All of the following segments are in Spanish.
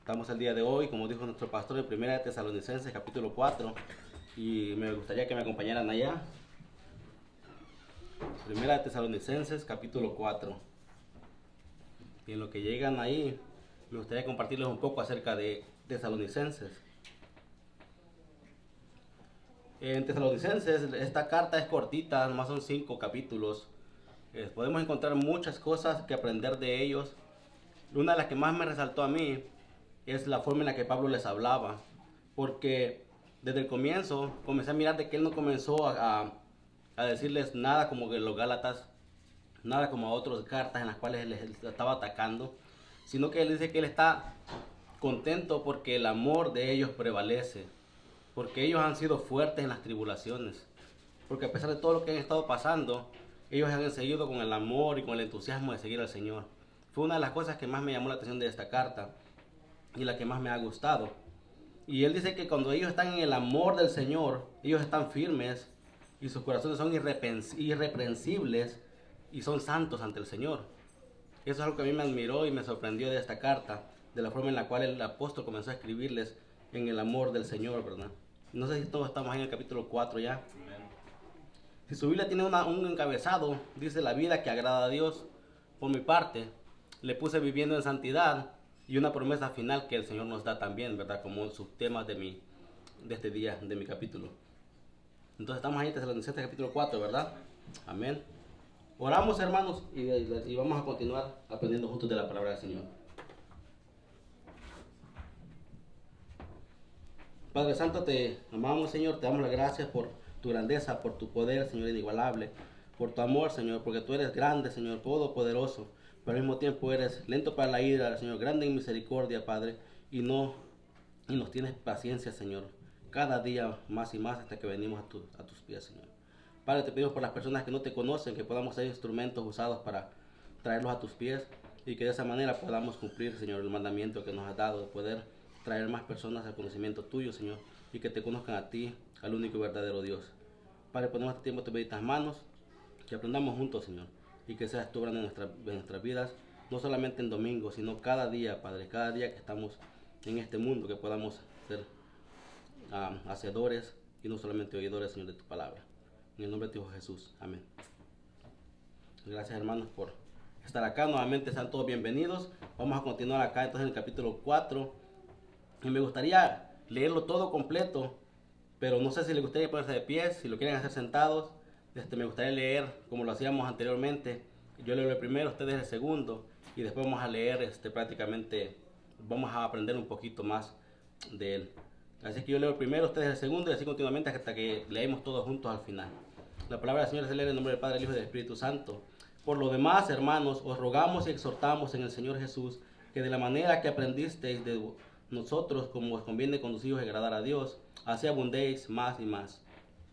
Estamos el día de hoy, como dijo nuestro pastor, en 1 Tesalonicenses capítulo 4, y me gustaría que me acompañaran allá. 1 Tesalonicenses capítulo 4. Y en lo que llegan ahí, me gustaría compartirles un poco acerca de Tesalonicenses. En Tesalonicenses, esta carta es cortita, nomás son 5 capítulos. Podemos encontrar muchas cosas que aprender de ellos. Una de las que más me resaltó a mí es la forma en la que Pablo les hablaba, porque desde el comienzo comencé a mirar de que él no comenzó a decirles nada como que los Gálatas, nada como a otras cartas en las cuales él les estaba atacando, sino que él dice que él está contento porque el amor de ellos prevalece, porque ellos han sido fuertes en las tribulaciones, porque a pesar de todo lo que han estado pasando, ellos han seguido con el amor y con el entusiasmo de seguir al Señor. Fue una de las cosas que más me llamó la atención de esta carta y la que más me ha gustado. Y él dice que cuando ellos están en el amor del Señor, ellos están firmes y sus corazones son irreprensibles y son santos ante el Señor. Eso es algo que a mí me admiró y me sorprendió de esta carta, de la forma en la cual el apóstol comenzó a escribirles en el amor del Señor, ¿verdad? No sé si todos estamos en el capítulo 4 ya. Si su Biblia tiene un encabezado, dice la vida que agrada a Dios. Por mi parte, le puse viviendo en santidad y una promesa final que el Señor nos da también, ¿verdad? Como subtemas de este día, de mi capítulo. Entonces estamos ahí en Tesalonicenses capítulo 4, ¿verdad? Amén. Oramos, hermanos, y vamos a continuar aprendiendo juntos de la palabra del Señor. Padre Santo, te amamos, Señor, te damos las gracias por tu grandeza, por tu poder, Señor, inigualable, por tu amor, Señor, porque tú eres grande, Señor, todopoderoso, pero al mismo tiempo eres lento para la ira, Señor, grande en misericordia, Padre, y nos tienes paciencia, Señor, cada día más y más hasta que venimos a tus pies, Señor. Padre, te pedimos por las personas que no te conocen, que podamos ser instrumentos usados para traerlos a tus pies y que de esa manera podamos cumplir, Señor, el mandamiento que nos has dado de poder traer más personas al conocimiento tuyo, Señor, y que te conozcan a ti, al único y verdadero Dios. Padre, ponemos este tiempo en tus benditas manos, que aprendamos juntos, Señor, y que seas tú obrando en nuestras vidas, no solamente en domingo, sino cada día, Padre, cada día que estamos en este mundo, que podamos ser hacedores y no solamente oidores, Señor, de tu palabra. En el nombre de tu Hijo Jesús. Amén. Gracias, hermanos, por estar acá. Nuevamente sean todos bienvenidos. Vamos a continuar acá entonces en el capítulo 4. Y me gustaría leerlo todo completo, pero no sé si les gustaría ponerse de pie, si lo quieren hacer sentados. Me gustaría leer como lo hacíamos anteriormente. Yo leo el primero, ustedes el segundo, y después vamos a leer prácticamente, vamos a aprender un poquito más de él. Así que yo leo el primero, ustedes el segundo, y así continuamente hasta que leemos todos juntos al final. La palabra del Señor se lee en el nombre del Padre, del Hijo y del Espíritu Santo. Por lo demás, hermanos, os rogamos y exhortamos en el Señor Jesús que de la manera que aprendisteis de nosotros, como os conviene conduciros y agradar a Dios, así abundéis más y más.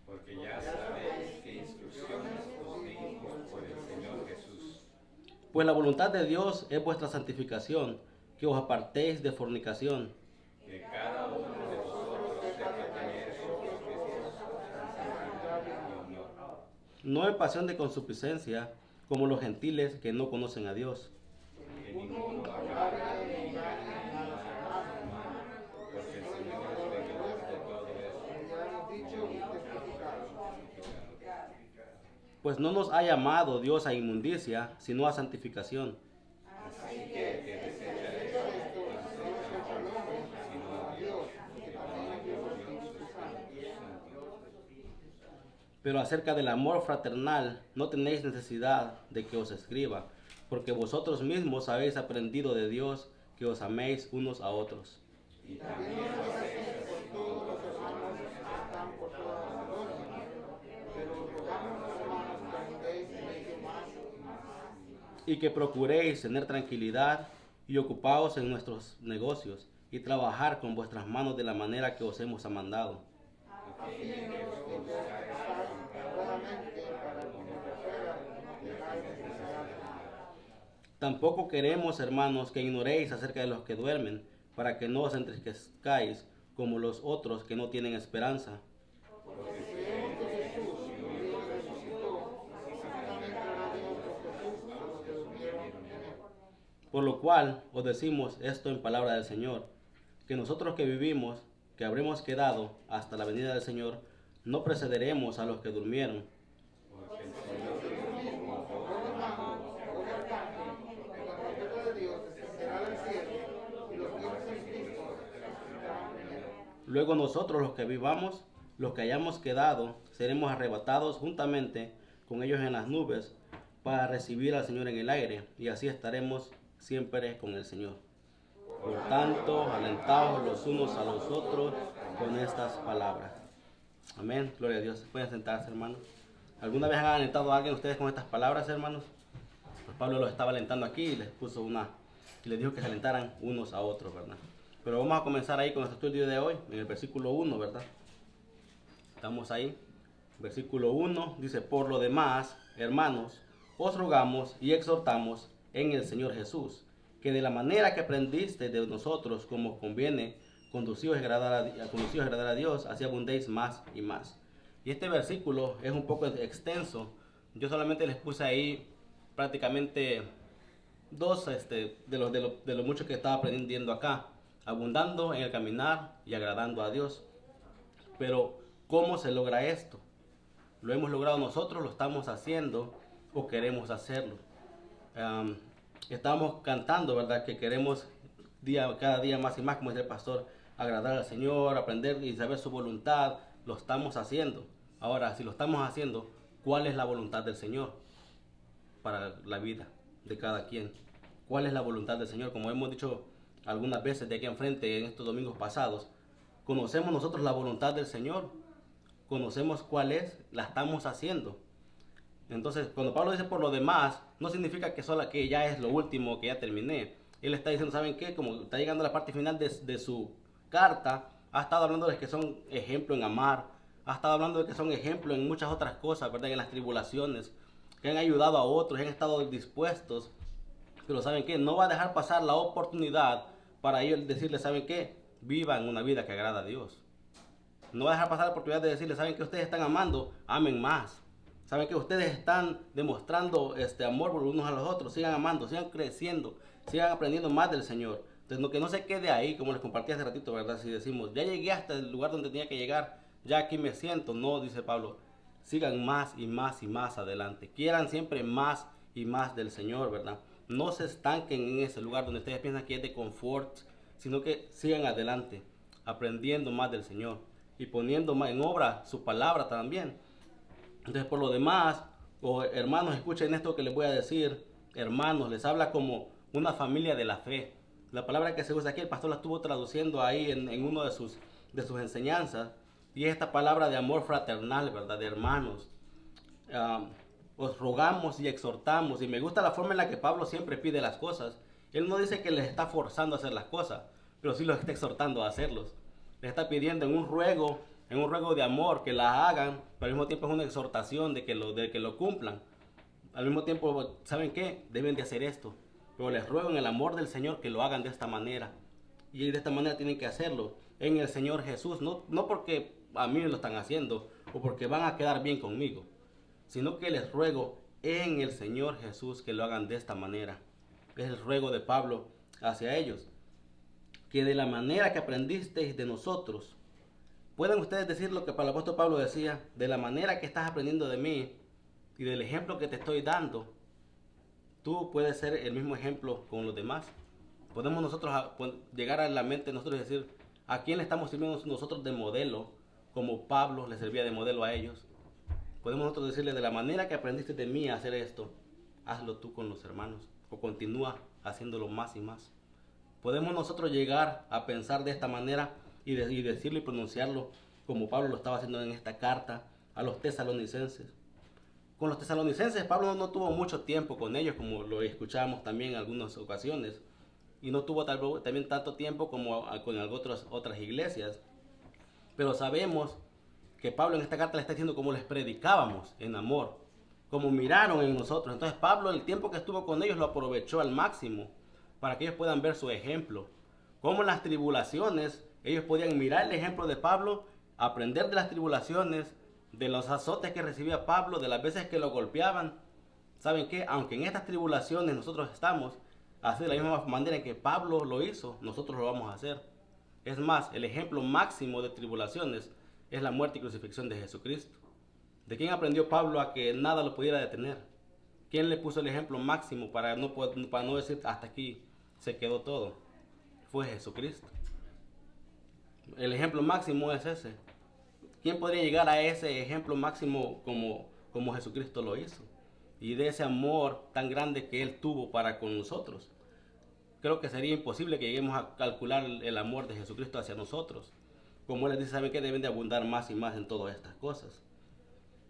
Porque ya sabéis qué instrucciones os dimos por el Señor Jesús. Pues la voluntad de Dios es vuestra santificación, que os apartéis de fornicación. Que cada uno de vosotros sepa tener sus propios santidad y honor. No en pasión de consuficiencia, como los gentiles que no conocen a Dios. Que ninguno agarre ni engañe a los hermanos, porque el Señor es vengador de todo eso. Pues no nos ha llamado Dios a inmundicia, sino a santificación. Así que desecha esto, sino a Dios, que para Dios es santo. Pero acerca del amor fraternal no tenéis necesidad de que os escriba, porque vosotros mismos habéis aprendido de Dios que os améis unos a otros. Y también lo hacéis así con los hermanos que están por toda la nación, pero rogamos, hermanos, que andéis en ello más y más. Y que procuréis tener tranquilidad y ocupaos en nuestros negocios y trabajar con vuestras manos de la manera que os hemos mandado. A fin de que os conduzcáis honradamente para conocer a los que tengáis necesidad. Tampoco queremos, hermanos, que ignoréis acerca de los que duermen, para que no os entristezcáis como los otros que no tienen esperanza. Porque creemos que Jesús murió y resucitó, y ciertamente hará Dios con Jesús a los que durmieron en él. Por lo cual os decimos esto en palabra del Señor, que nosotros que vivimos, que habremos quedado hasta la venida del Señor, no precederemos a los que durmieron. Luego nosotros los que vivamos, los que hayamos quedado, seremos arrebatados juntamente con ellos en las nubes para recibir al Señor en el aire, y así estaremos siempre con el Señor. Por tanto, alentaos los unos a los otros con estas palabras. Amén. Gloria a Dios. Pueden sentarse, hermanos. ¿Alguna vez han alentado a alguien ustedes con estas palabras, hermanos? Pues Pablo los estaba alentando aquí y les puso y les dijo que se alentaran unos a otros, ¿verdad? Pero vamos a comenzar ahí con nuestro estudio de hoy, en el versículo 1, ¿verdad? Estamos ahí. Versículo 1 dice: por lo demás, hermanos, os rogamos y exhortamos en el Señor Jesús, que de la manera que aprendiste de nosotros, como conviene, conducidos a agradar a Dios, así abundéis más y más. Y este versículo es un poco extenso. Yo solamente les puse ahí prácticamente dos de lo mucho que estaba aprendiendo acá: abundando en el caminar y agradando a Dios. Pero ¿cómo se logra esto? ¿Lo hemos logrado nosotros? ¿Lo estamos haciendo o queremos hacerlo? Estamos cantando, ¿verdad? Que queremos cada día más y más, como dice el pastor, agradar al Señor, aprender y saber su voluntad. Lo estamos haciendo. Ahora, si lo estamos haciendo, ¿cuál es la voluntad del Señor para la vida de cada quien? ¿Cuál es la voluntad del Señor? Como hemos dicho algunas veces de aquí enfrente en estos domingos pasados, ¿conocemos nosotros la voluntad del Señor? ¿Conocemos cuál es? ¿La estamos haciendo? Entonces, cuando Pablo dice por lo demás, no significa que ya es lo último, que ya terminé. Él está diciendo, ¿saben qué? Como está llegando a la parte final de su carta, ha estado hablando de que son ejemplo en amar, ha estado hablando de que son ejemplo en muchas otras cosas, ¿verdad? En las tribulaciones, que han ayudado a otros, han estado dispuestos. Pero ¿saben qué? No va a dejar pasar la oportunidad para ellos decirles, ¿saben qué? Vivan una vida que agrada a Dios. No va a dejar pasar la oportunidad de decirles, ¿saben qué? Ustedes están amando, amen más. ¿Saben qué? Ustedes están demostrando amor por unos a los otros. Sigan amando, sigan creciendo, sigan aprendiendo más del Señor. Entonces, que no se quede ahí, como les compartí hace ratito, ¿verdad? Si decimos, ya llegué hasta el lugar donde tenía que llegar, ya aquí me siento. No, dice Pablo, sigan más y más y más adelante. Quieran siempre más y más del Señor, ¿verdad? No se estanquen en ese lugar donde ustedes piensan que es de confort, sino que sigan adelante, aprendiendo más del Señor y poniendo más en obra su palabra también. Entonces, por lo demás, hermanos, escuchen esto que les voy a decir. Hermanos, les habla como una familia de la fe. La palabra que se usa aquí, el pastor la estuvo traduciendo ahí en uno de sus enseñanzas. Y es esta palabra de amor fraternal, ¿verdad? De hermanos. Os rogamos y exhortamos. Y me gusta la forma en la que Pablo siempre pide las cosas. Él no dice que les está forzando a hacer las cosas, pero sí los está exhortando a hacerlos. Les está pidiendo en un ruego de amor que las hagan, pero al mismo tiempo es una exhortación de que lo cumplan. Al mismo tiempo, ¿saben qué? Deben de hacer esto. Pero les ruego en el amor del Señor que lo hagan de esta manera. Y de esta manera tienen que hacerlo en el Señor Jesús. No porque a mí lo están haciendo o porque van a quedar bien conmigo, sino que les ruego en el Señor Jesús que lo hagan de esta manera. Es el ruego de Pablo hacia ellos. Que de la manera que aprendisteis de nosotros, pueden ustedes decir lo que el apóstol Pablo decía, de la manera que estás aprendiendo de mí y del ejemplo que te estoy dando, tú puedes ser el mismo ejemplo con los demás. Podemos nosotros llegar a la mente nosotros y decir, ¿a quién le estamos sirviendo nosotros de modelo? Como Pablo le servía de modelo a ellos. Podemos nosotros decirle, de la manera que aprendiste de mí a hacer esto, hazlo tú con los hermanos, o continúa haciéndolo más y más. Podemos nosotros llegar a pensar de esta manera y decirlo y pronunciarlo como Pablo lo estaba haciendo en esta carta a los tesalonicenses. Con los tesalonicenses Pablo no tuvo mucho tiempo con ellos, como lo escuchábamos también en algunas ocasiones, y no tuvo también tanto tiempo como con otras iglesias. Pero sabemos que Pablo en esta carta le está diciendo cómo les predicábamos en amor, como miraron en nosotros. Entonces Pablo, el tiempo que estuvo con ellos, lo aprovechó al máximo para que ellos puedan ver su ejemplo. Como en las tribulaciones ellos podían mirar el ejemplo de Pablo, aprender de las tribulaciones, de los azotes que recibía Pablo, de las veces que lo golpeaban. ¿Saben qué? Aunque en estas tribulaciones nosotros estamos, así de la misma manera en que Pablo lo hizo, nosotros lo vamos a hacer. Es más, el ejemplo máximo de tribulaciones es la muerte y crucifixión de Jesucristo. ¿De quién aprendió Pablo a que nada lo pudiera detener? ¿Quién le puso el ejemplo máximo para no decir hasta aquí se quedó todo? Fue Jesucristo. El ejemplo máximo es ese. ¿Quién podría llegar a ese ejemplo máximo como Jesucristo lo hizo? Y de ese amor tan grande que Él tuvo para con nosotros. Creo que sería imposible que lleguemos a calcular el amor de Jesucristo hacia nosotros. Como Él les dice, ¿saben qué? Deben de abundar más y más en todas estas cosas.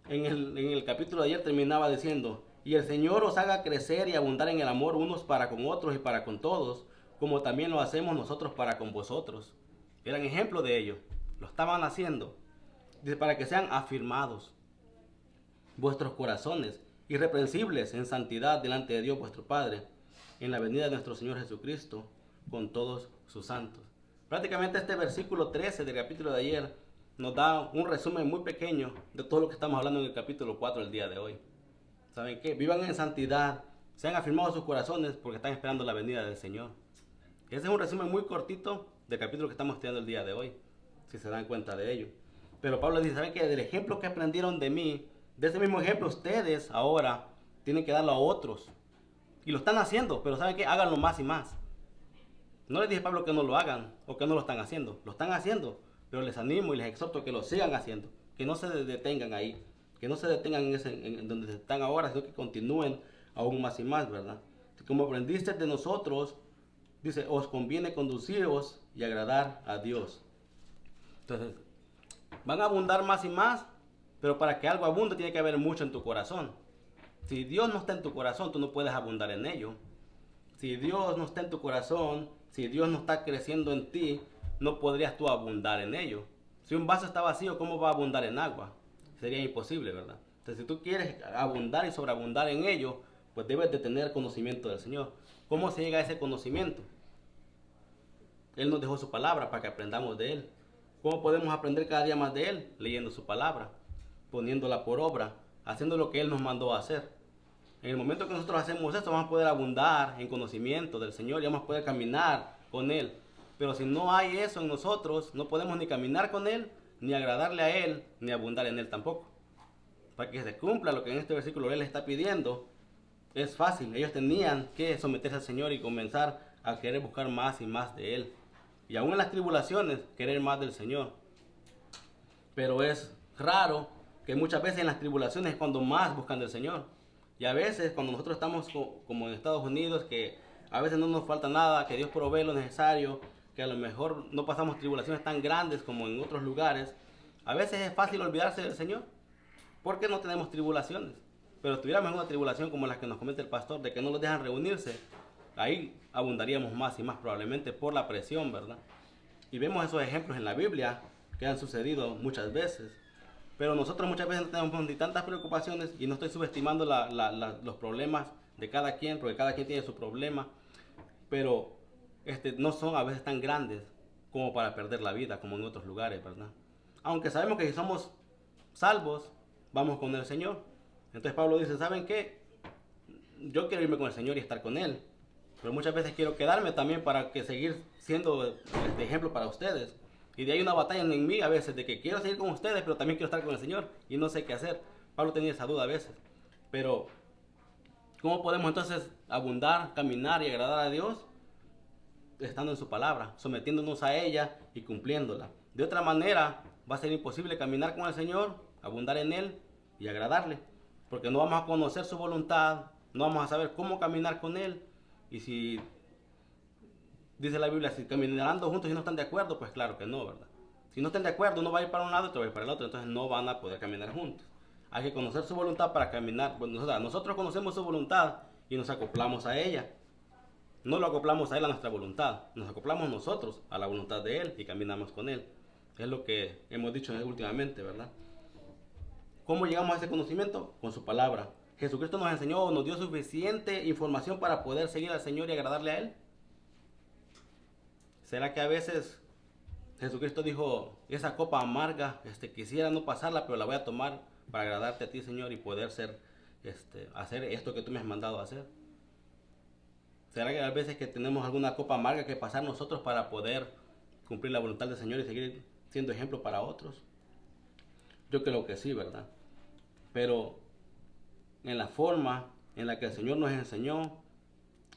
En el capítulo de ayer terminaba diciendo, y el Señor os haga crecer y abundar en el amor unos para con otros y para con todos, como también lo hacemos nosotros para con vosotros. Eran ejemplo de ello. Lo estaban haciendo. Dice, para que sean afirmados vuestros corazones, irreprensibles en santidad delante de Dios vuestro Padre, en la venida de nuestro Señor Jesucristo, con todos sus santos. Prácticamente este versículo 13 del capítulo de ayer nos da un resumen muy pequeño de todo lo que estamos hablando en el capítulo 4 del día de hoy. ¿Saben qué? Vivan en santidad, sean afirmados sus corazones porque están esperando la venida del Señor. Ese es un resumen muy cortito del capítulo que estamos estudiando el día de hoy, si se dan cuenta de ello. Pero Pablo dice, ¿saben qué? Del ejemplo que aprendieron de mí, de ese mismo ejemplo ustedes ahora tienen que darlo a otros. Y lo están haciendo, pero ¿saben qué? Háganlo más y más. No les dije a Pablo que no lo hagan o que no lo están haciendo. Lo están haciendo, pero les animo y les exhorto a que lo sigan haciendo. Que no se detengan ahí. Que no se detengan en donde están ahora, sino que continúen aún más y más, ¿verdad? Como aprendiste de nosotros, dice, os conviene conduciros y agradar a Dios. Entonces, van a abundar más y más, pero para que algo abunde tiene que haber mucho en tu corazón. Si Dios no está en tu corazón, tú no puedes abundar en ello. Si Dios no está en tu corazón, si Dios no está creciendo en ti, no podrías tú abundar en ello. Si un vaso está vacío, ¿cómo va a abundar en agua? Sería imposible, ¿verdad? Entonces, si tú quieres abundar y sobreabundar en ello, pues debes de tener conocimiento del Señor. ¿Cómo se llega a ese conocimiento? Él nos dejó su palabra para que aprendamos de Él. ¿Cómo podemos aprender cada día más de Él? Leyendo su palabra, poniéndola por obra, haciendo lo que Él nos mandó a hacer. En el momento que nosotros hacemos esto, vamos a poder abundar en conocimiento del Señor y vamos a poder caminar con Él. Pero si no hay eso en nosotros, no podemos ni caminar con Él, ni agradarle a Él, ni abundar en Él tampoco. Para que se cumpla lo que en este versículo Él les está pidiendo, es fácil. Ellos tenían que someterse al Señor y comenzar a querer buscar más y más de Él. Y aún en las tribulaciones, querer más del Señor. Pero es raro que muchas veces en las tribulaciones es cuando más buscan del Señor. Y a veces cuando nosotros estamos como en Estados Unidos, que a veces no nos falta nada, que Dios provee lo necesario, que a lo mejor no pasamos tribulaciones tan grandes como en otros lugares, a veces es fácil olvidarse del Señor, porque no tenemos tribulaciones. Pero si tuviéramos una tribulación como la que nos comenta el pastor, de que no los dejan reunirse, ahí abundaríamos más y más probablemente por la presión, ¿verdad? Y vemos esos ejemplos en la Biblia que han sucedido muchas veces. Pero nosotros muchas veces no tenemos ni tantas preocupaciones y no estoy subestimando los problemas de cada quien, porque cada quien tiene su problema, pero no son a veces tan grandes como para perder la vida, como en otros lugares, ¿verdad? Aunque sabemos que si somos salvos, vamos con el Señor. Entonces Pablo dice, ¿saben qué? Yo quiero irme con el Señor y estar con Él, pero muchas veces quiero quedarme también para que seguir siendo de ejemplo para ustedes. Y de ahí una batalla en mí a veces de que quiero seguir con ustedes, pero también quiero estar con el Señor y no sé qué hacer. Pablo tenía esa duda a veces. Pero, ¿cómo podemos entonces abundar, caminar y agradar a Dios? Estando en su palabra, sometiéndonos a ella y cumpliéndola. De otra manera, va a ser imposible caminar con el Señor, abundar en Él y agradarle. Porque no vamos a conocer su voluntad, no vamos a saber cómo caminar con Él. Y si dice la Biblia, si caminarán dos juntos y no están de acuerdo, pues claro que no, ¿verdad? Si no están de acuerdo, uno va a ir para un lado y otro va a ir para el otro, entonces no van a poder caminar juntos. Hay que conocer su voluntad para caminar. Bueno, nosotros conocemos su voluntad y nos acoplamos a ella. No lo acoplamos a Él a nuestra voluntad, nos acoplamos nosotros a la voluntad de Él y caminamos con Él. Es lo que hemos dicho últimamente, ¿verdad? ¿Cómo llegamos a ese conocimiento? Con su palabra. Jesucristo nos enseñó, nos dio suficiente información para poder seguir al Señor y agradarle a Él. ¿Será que a veces Jesucristo dijo, esa copa amarga, quisiera no pasarla, pero la voy a tomar para agradarte a ti, Señor, y poder hacer esto que tú me has mandado a hacer? ¿Será que a veces que tenemos alguna copa amarga que pasar nosotros para poder cumplir la voluntad del Señor y seguir siendo ejemplo para otros? Yo creo que sí, ¿verdad? Pero en la forma en la que el Señor nos enseñó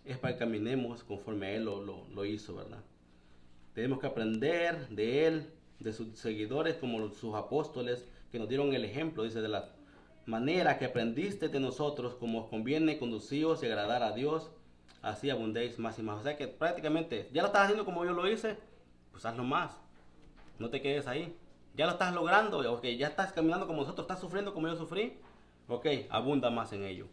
es para que caminemos conforme a Él lo hizo, ¿verdad? Tenemos que aprender de Él, de sus seguidores como sus apóstoles que nos dieron el ejemplo, dice, de la manera que aprendiste de nosotros, como os conviene conducíos y agradar a Dios, así abundéis más y más. O sea que prácticamente ya lo estás haciendo como yo lo hice, pues hazlo más. No te quedes ahí. Ya lo estás logrando, ok, ya estás caminando como nosotros, estás sufriendo como yo sufrí, ok, abunda más en ello.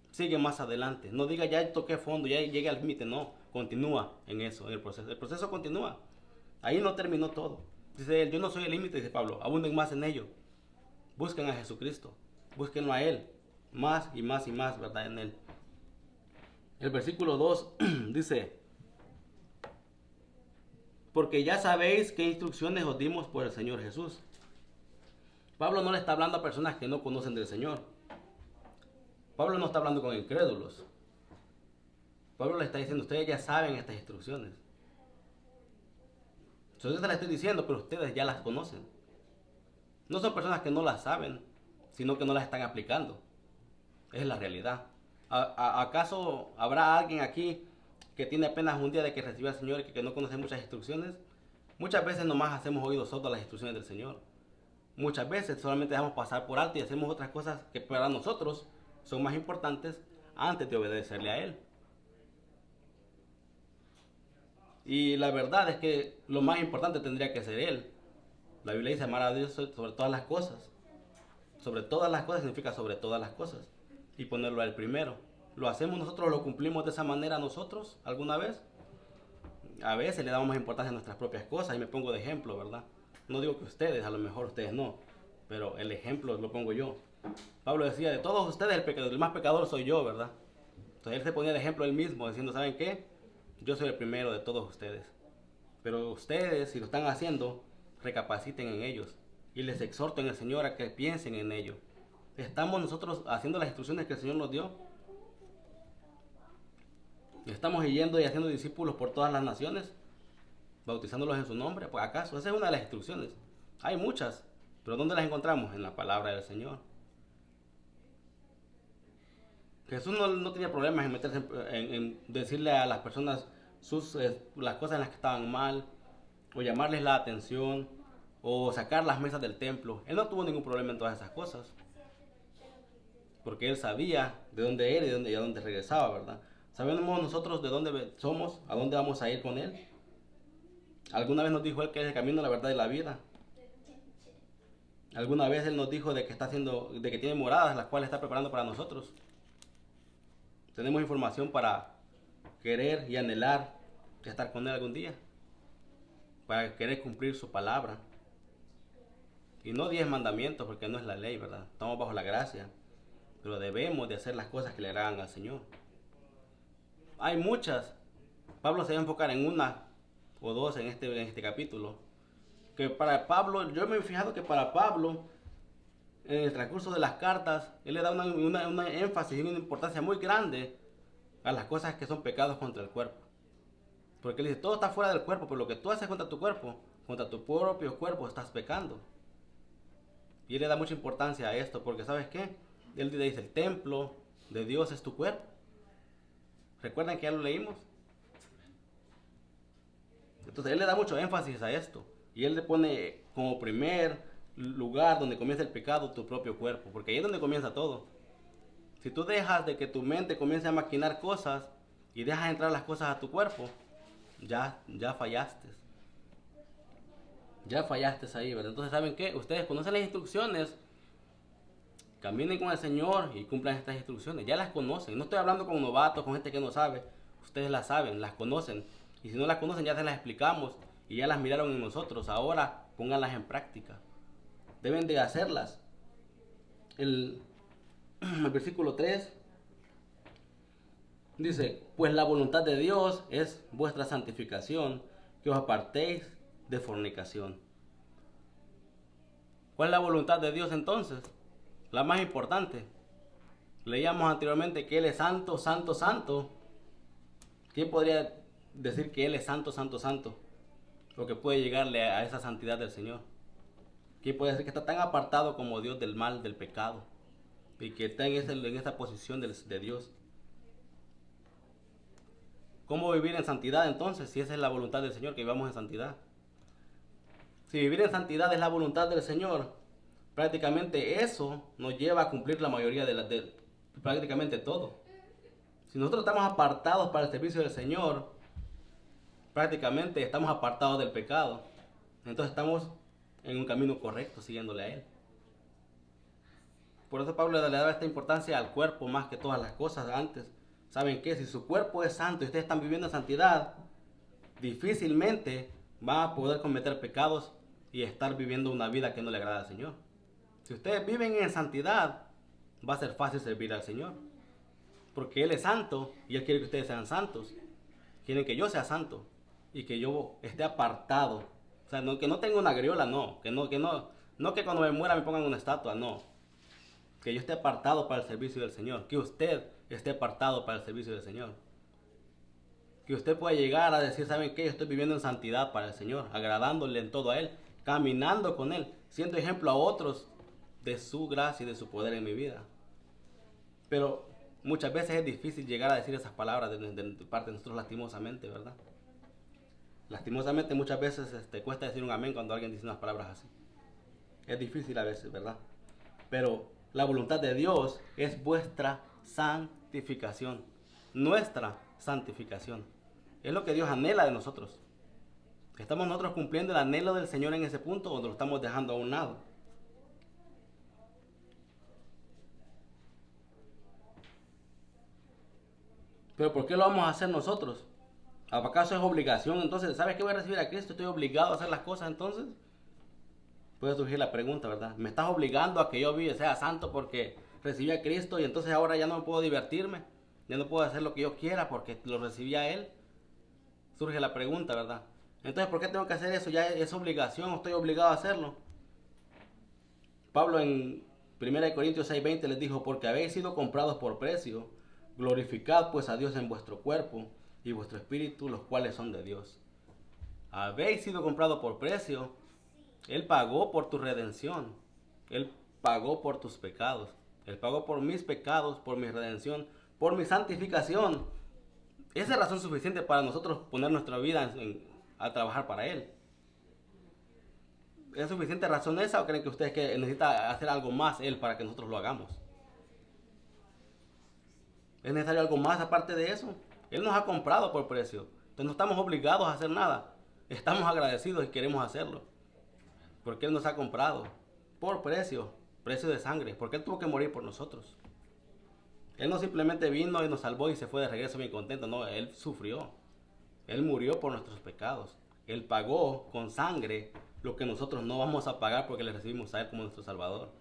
Sigue más adelante. No diga ya toqué fondo, ya llegué al límite, no. Continúa en eso, en el proceso. El proceso continúa. Ahí no terminó todo. Dice él, yo no soy el límite, dice Pablo, abunden más en ello. Busquen a Jesucristo, búsquenlo a Él, más y más y más, ¿verdad? En Él. El versículo 2 dice, porque ya sabéis qué instrucciones os dimos por el Señor Jesús. Pablo no le está hablando a personas que no conocen del Señor. Pablo no está hablando con incrédulos. Pablo le está diciendo, ustedes ya saben estas instrucciones. Yo te las estoy diciendo, pero ustedes ya las conocen. No son personas que no las saben, sino que no las están aplicando. Es la realidad. ¿Acaso habrá alguien aquí que tiene apenas un día de que recibió al Señor y que no conoce muchas instrucciones? Muchas veces nomás hacemos oídos sordos a las instrucciones del Señor. Muchas veces solamente dejamos pasar por alto y hacemos otras cosas que para nosotros son más importantes antes de obedecerle a Él. Y la verdad es que lo más importante tendría que ser Él. La Biblia dice amar a Dios sobre todas las cosas. Sobre todas las cosas significa sobre todas las cosas. Y ponerlo a Él primero. ¿Lo hacemos nosotros, lo cumplimos de esa manera nosotros alguna vez? A veces le damos más importancia a nuestras propias cosas y me pongo de ejemplo, ¿verdad? No digo que ustedes, a lo mejor ustedes no, pero el ejemplo lo pongo yo. Pablo decía, de todos ustedes el más pecador soy yo, ¿verdad? Entonces él se ponía de ejemplo él mismo, diciendo, ¿saben qué? Yo soy el primero de todos ustedes. Pero ustedes, si lo están haciendo, recapaciten en ellos. Y les exhorto en el Señor a que piensen en ello. ¿Estamos nosotros haciendo las instrucciones que el Señor nos dio? ¿Estamos yendo y haciendo discípulos por todas las naciones? ¿Bautizándolos en su nombre? Pues acaso, esa es una de las instrucciones. Hay muchas, pero ¿dónde las encontramos? En la palabra del Señor. Jesús no tenía problemas en meterse en decirle a las personas las cosas en las que estaban mal, o llamarles la atención, o sacar las mesas del templo. Él no tuvo ningún problema en todas esas cosas, porque él sabía de dónde era y a dónde regresaba, ¿verdad? ¿Sabemos nosotros de dónde somos, a dónde vamos a ir con él? ¿Alguna vez nos dijo él que es el camino, la verdad y la vida? ¿Alguna vez él nos dijo de que tiene moradas las cuales está preparando para nosotros? Tenemos información para querer y anhelar estar con él algún día, para querer cumplir su palabra. Y no 10 mandamientos, porque no es la ley, ¿verdad? Estamos bajo la gracia, pero debemos de hacer las cosas que le agradan al Señor. Hay muchas. Pablo se va a enfocar en una o dos en este capítulo. Que para Pablo, yo me he fijado que para Pablo, en el transcurso de las cartas, él le da una énfasis y una importancia muy grande a las cosas que son pecados contra el cuerpo. Porque él dice, todo está fuera del cuerpo, pero lo que tú haces contra tu cuerpo, contra tu propio cuerpo, estás pecando. Y él le da mucha importancia a esto, porque ¿sabes qué? Él le dice, el templo de Dios es tu cuerpo. ¿Recuerdan que ya lo leímos? Entonces él le da mucho énfasis a esto. Y él le pone como primer lugar donde comienza el pecado tu propio cuerpo. Porque ahí es donde comienza todo. Si tú dejas de que tu mente comience a maquinar cosas y dejas entrar las cosas a tu cuerpo, ya fallaste. Ya fallaste ahí, ¿verdad? Entonces, ¿saben qué? Ustedes conocen las instrucciones. Caminen con el Señor y cumplan estas instrucciones. Ya las conocen. No estoy hablando con novatos, con gente que no sabe. Ustedes las saben, las conocen. Y si no las conocen, ya se las explicamos y ya las miraron en nosotros. Ahora, pónganlas en práctica. Deben de hacerlas. El versículo 3 dice, pues la voluntad de Dios es vuestra santificación, que os apartéis de fornicación. ¿Cuál es la voluntad de Dios entonces? La más importante. Leíamos anteriormente que Él es santo, santo, santo. ¿Quién podría decir que Él es santo, santo, santo? lo que puede llegarle a esa santidad del Señor. ¿Quién puede ser que está tan apartado como Dios del mal, del pecado? Y que está en esa posición de Dios. ¿Cómo vivir en santidad entonces? Si esa es la voluntad del Señor, que vivamos en santidad. Si vivir en santidad es la voluntad del Señor, prácticamente eso nos lleva a cumplir la mayoría de prácticamente todo. Si nosotros estamos apartados para el servicio del Señor, prácticamente estamos apartados del pecado. Entonces estamos en un camino correcto, siguiéndole a Él. Por eso Pablo le daba esta importancia al cuerpo más que todas las cosas antes. ¿Saben qué? Si su cuerpo es santo y ustedes están viviendo en santidad, difícilmente van a poder cometer pecados y estar viviendo una vida que no le agrada al Señor. Si ustedes viven en santidad, va a ser fácil servir al Señor. Porque Él es santo y Él quiere que ustedes sean santos. Quieren que yo sea santo y que yo esté apartado. O sea, que no tenga una greola, no que cuando me muera me pongan una estatua, no. Que yo esté apartado para el servicio del Señor. Que usted esté apartado para el servicio del Señor. Que usted pueda llegar a decir, ¿saben qué? Yo estoy viviendo en santidad para el Señor, agradándole en todo a Él, caminando con Él, siendo ejemplo a otros de su gracia y de su poder en mi vida. Pero muchas veces es difícil llegar a decir esas palabras de parte de nosotros, lastimosamente, ¿verdad? Lastimosamente muchas veces cuesta decir un amén cuando alguien dice unas palabras así. Es difícil a veces, ¿verdad? Pero la voluntad de Dios es vuestra santificación, nuestra santificación. Es lo que Dios anhela de nosotros. ¿Estamos nosotros cumpliendo el anhelo del Señor en ese punto o lo estamos dejando a un lado? ¿Pero por qué lo vamos a hacer nosotros? ¿Acaso es obligación? Entonces, ¿sabes qué? Voy a recibir a Cristo, estoy obligado a hacer las cosas entonces. Puede surgir la pregunta, ¿verdad? ¿Me estás obligando a que yo sea santo porque recibí a Cristo y entonces ahora ya no puedo divertirme? Ya no puedo hacer lo que yo quiera porque lo recibí a Él. Surge la pregunta, ¿verdad? Entonces, ¿por qué tengo que hacer eso? ¿Ya es obligación o estoy obligado a hacerlo? Pablo en 1 Corintios 6:20 les dijo, porque habéis sido comprados por precio, glorificad pues a Dios en vuestro cuerpo y vuestro espíritu, los cuales son de Dios. Habéis sido comprados por precio. Él pagó por tu redención. Él pagó por tus pecados. Él pagó por mis pecados, por mi redención, por mi santificación. Esa es razón suficiente para nosotros poner nuestra vida a trabajar para Él. ¿Es suficiente razón esa o creen que ustedes que necesita hacer algo más Él para que nosotros lo hagamos? ¿Es necesario algo más aparte de eso? Él nos ha comprado por precio. Entonces no estamos obligados a hacer nada. Estamos agradecidos y queremos hacerlo. Porque Él nos ha comprado por precio de sangre. Porque Él tuvo que morir por nosotros. Él no simplemente vino y nos salvó y se fue de regreso bien contento. No, Él sufrió. Él murió por nuestros pecados. Él pagó con sangre lo que nosotros no vamos a pagar porque le recibimos a Él como nuestro Salvador.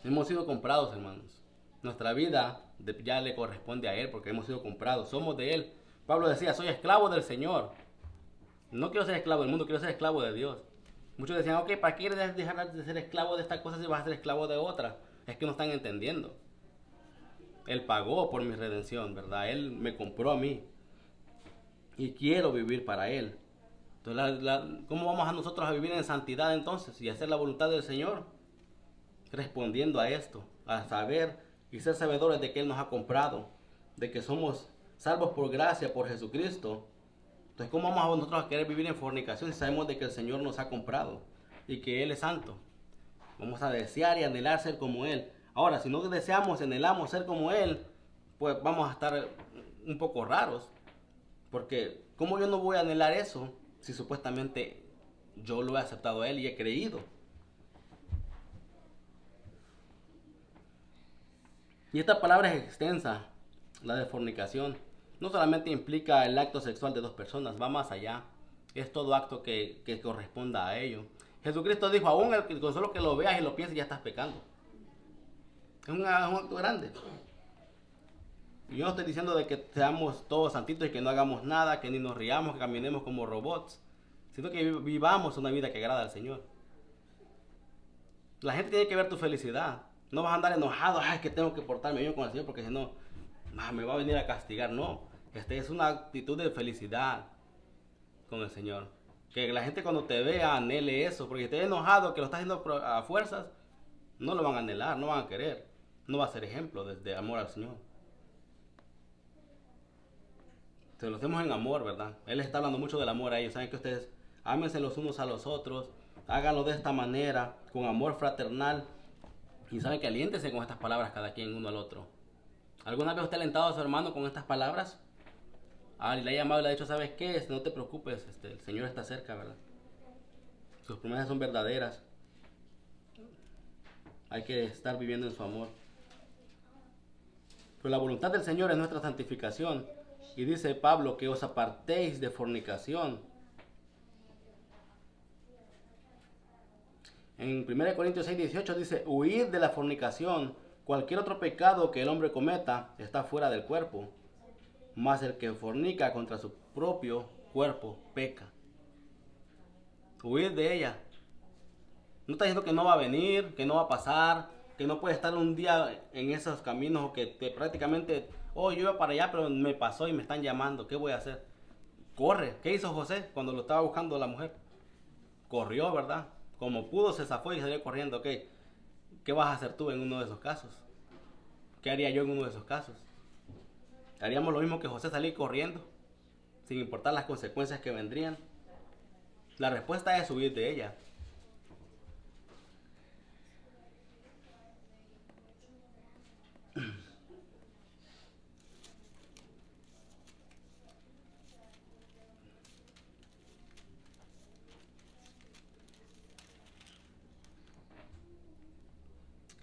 Hemos sido comprados, hermanos. Nuestra vida ya le corresponde a Él porque hemos sido comprados. Somos de Él. Pablo decía, soy esclavo del Señor. No quiero ser esclavo del mundo, quiero ser esclavo de Dios. Muchos decían, ok, ¿para qué dejar de ser esclavo de esta cosa si vas a ser esclavo de otra? Es que no están entendiendo. Él pagó por mi redención, ¿verdad? Él me compró a mí. Y quiero vivir para Él. Entonces, ¿cómo vamos a nosotros a vivir en santidad entonces? Y hacer la voluntad del Señor. Respondiendo a esto. A saber y ser sabedores de que Él nos ha comprado. De que somos salvos por gracia, por Jesucristo. Entonces, ¿cómo vamos a nosotros a querer vivir en fornicación si sabemos de que el Señor nos ha comprado? Y que Él es santo. Vamos a desear y anhelar ser como Él. Ahora, si no deseamos, anhelamos ser como Él, pues vamos a estar un poco raros. Porque, ¿cómo yo no voy a anhelar eso si supuestamente yo lo he aceptado a Él y he creído? Y esta palabra es extensa, la de fornicación. No solamente implica el acto sexual de dos personas, va más allá. Es todo acto que corresponda a ello. Jesucristo dijo, aún con solo que lo veas y lo pienses ya estás pecando. Es un acto grande. Y yo no estoy diciendo de que seamos todos santitos y que no hagamos nada, que ni nos riamos, que caminemos como robots, sino que vivamos una vida que agrada al Señor. La gente tiene que ver tu felicidad. No vas a andar enojado, ay, que tengo que portarme bien con el Señor porque si no, me va a venir a castigar. No, es una actitud de felicidad. con el Señor. Que la gente cuando te vea anhele eso, porque si te enojado que lo estás haciendo a fuerzas, no lo van a anhelar, no van a querer. No va a ser ejemplo de amor al Señor. Se lo hacemos en amor, ¿verdad? Él está hablando mucho del amor a ellos. Saben que ustedes ámense los unos a los otros, háganlo de esta manera, con amor fraternal. Y saben que aliéntense con estas palabras cada quien uno al otro. ¿Alguna vez usted ha alentado a su hermano con estas palabras? Y le ha llamado y le ha dicho, ¿sabes qué? No te preocupes, el Señor está cerca, ¿verdad? Sus promesas son verdaderas. Hay que estar viviendo en su amor. Pero la voluntad del Señor es nuestra santificación. Y dice Pablo que os apartéis de fornicación. En 1 Corintios 6:18 dice, huid de la fornicación. Cualquier otro pecado que el hombre cometa está fuera del cuerpo. Mas el que fornica contra su propio cuerpo peca. Huid de ella. No está diciendo que no va a venir, que no va a pasar, que no puede estar un día en esos caminos o que prácticamente, yo iba para allá pero me pasó y me están llamando, ¿qué voy a hacer? Corre. ¿Qué hizo José cuando lo estaba buscando la mujer? Corrió, ¿verdad? Como pudo se zafó y salió corriendo. ¿Qué vas a hacer tú en uno de esos casos? ¿Qué haría yo en uno de esos casos? ¿Haríamos lo mismo que José, salir corriendo sin importar las consecuencias que vendrían? La respuesta es huir de ella.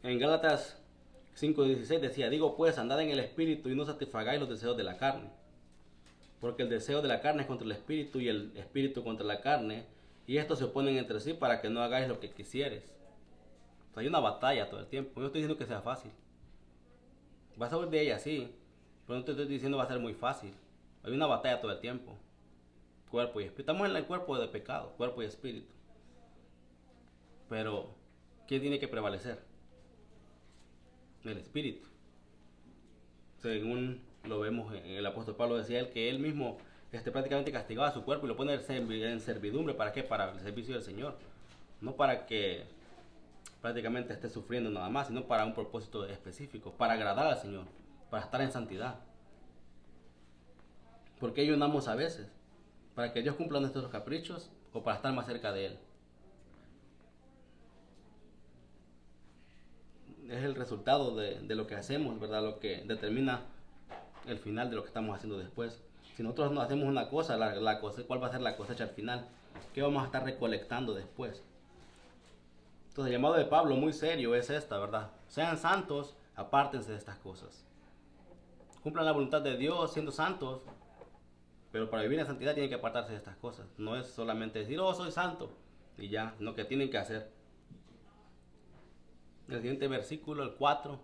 En Gálatas 5:16 decía, digo pues, andad en el espíritu y no satisfagáis los deseos de la carne. Porque el deseo de la carne es contra el espíritu y el espíritu contra la carne, y estos se oponen entre sí para que no hagáis lo que quisieres. O sea, hay una batalla todo el tiempo. Yo no estoy diciendo que sea fácil. Vas a huir de ella, sí, pero no te estoy diciendo que va a ser muy fácil. Hay una batalla todo el tiempo. Cuerpo y espíritu. Estamos en el cuerpo de pecado, cuerpo y espíritu. Pero, ¿quién tiene que prevalecer? El espíritu. Según lo vemos en el apóstol Pablo, decía él que él mismo prácticamente castigaba a su cuerpo y lo pone en servidumbre. ¿Para qué? Para el servicio del Señor. No para que prácticamente esté sufriendo nada más, sino para un propósito específico, para agradar al Señor, para estar en santidad. Porque ayunamos a veces, para que Dios cumpla nuestros caprichos o para estar más cerca de Él. Es el resultado de lo que hacemos, ¿verdad? Lo que determina el final de lo que estamos haciendo después. Si nosotros no hacemos una cosa, ¿cuál va a ser la cosecha al final? ¿Qué vamos a estar recolectando después? Entonces el llamado de Pablo muy serio es esta, ¿verdad? Sean santos, apártense de estas cosas. Cumplan la voluntad de Dios siendo santos, pero para vivir en santidad tienen que apartarse de estas cosas. No es solamente decir, soy santo, y ya, no, que tienen que hacer. El siguiente versículo, el 4.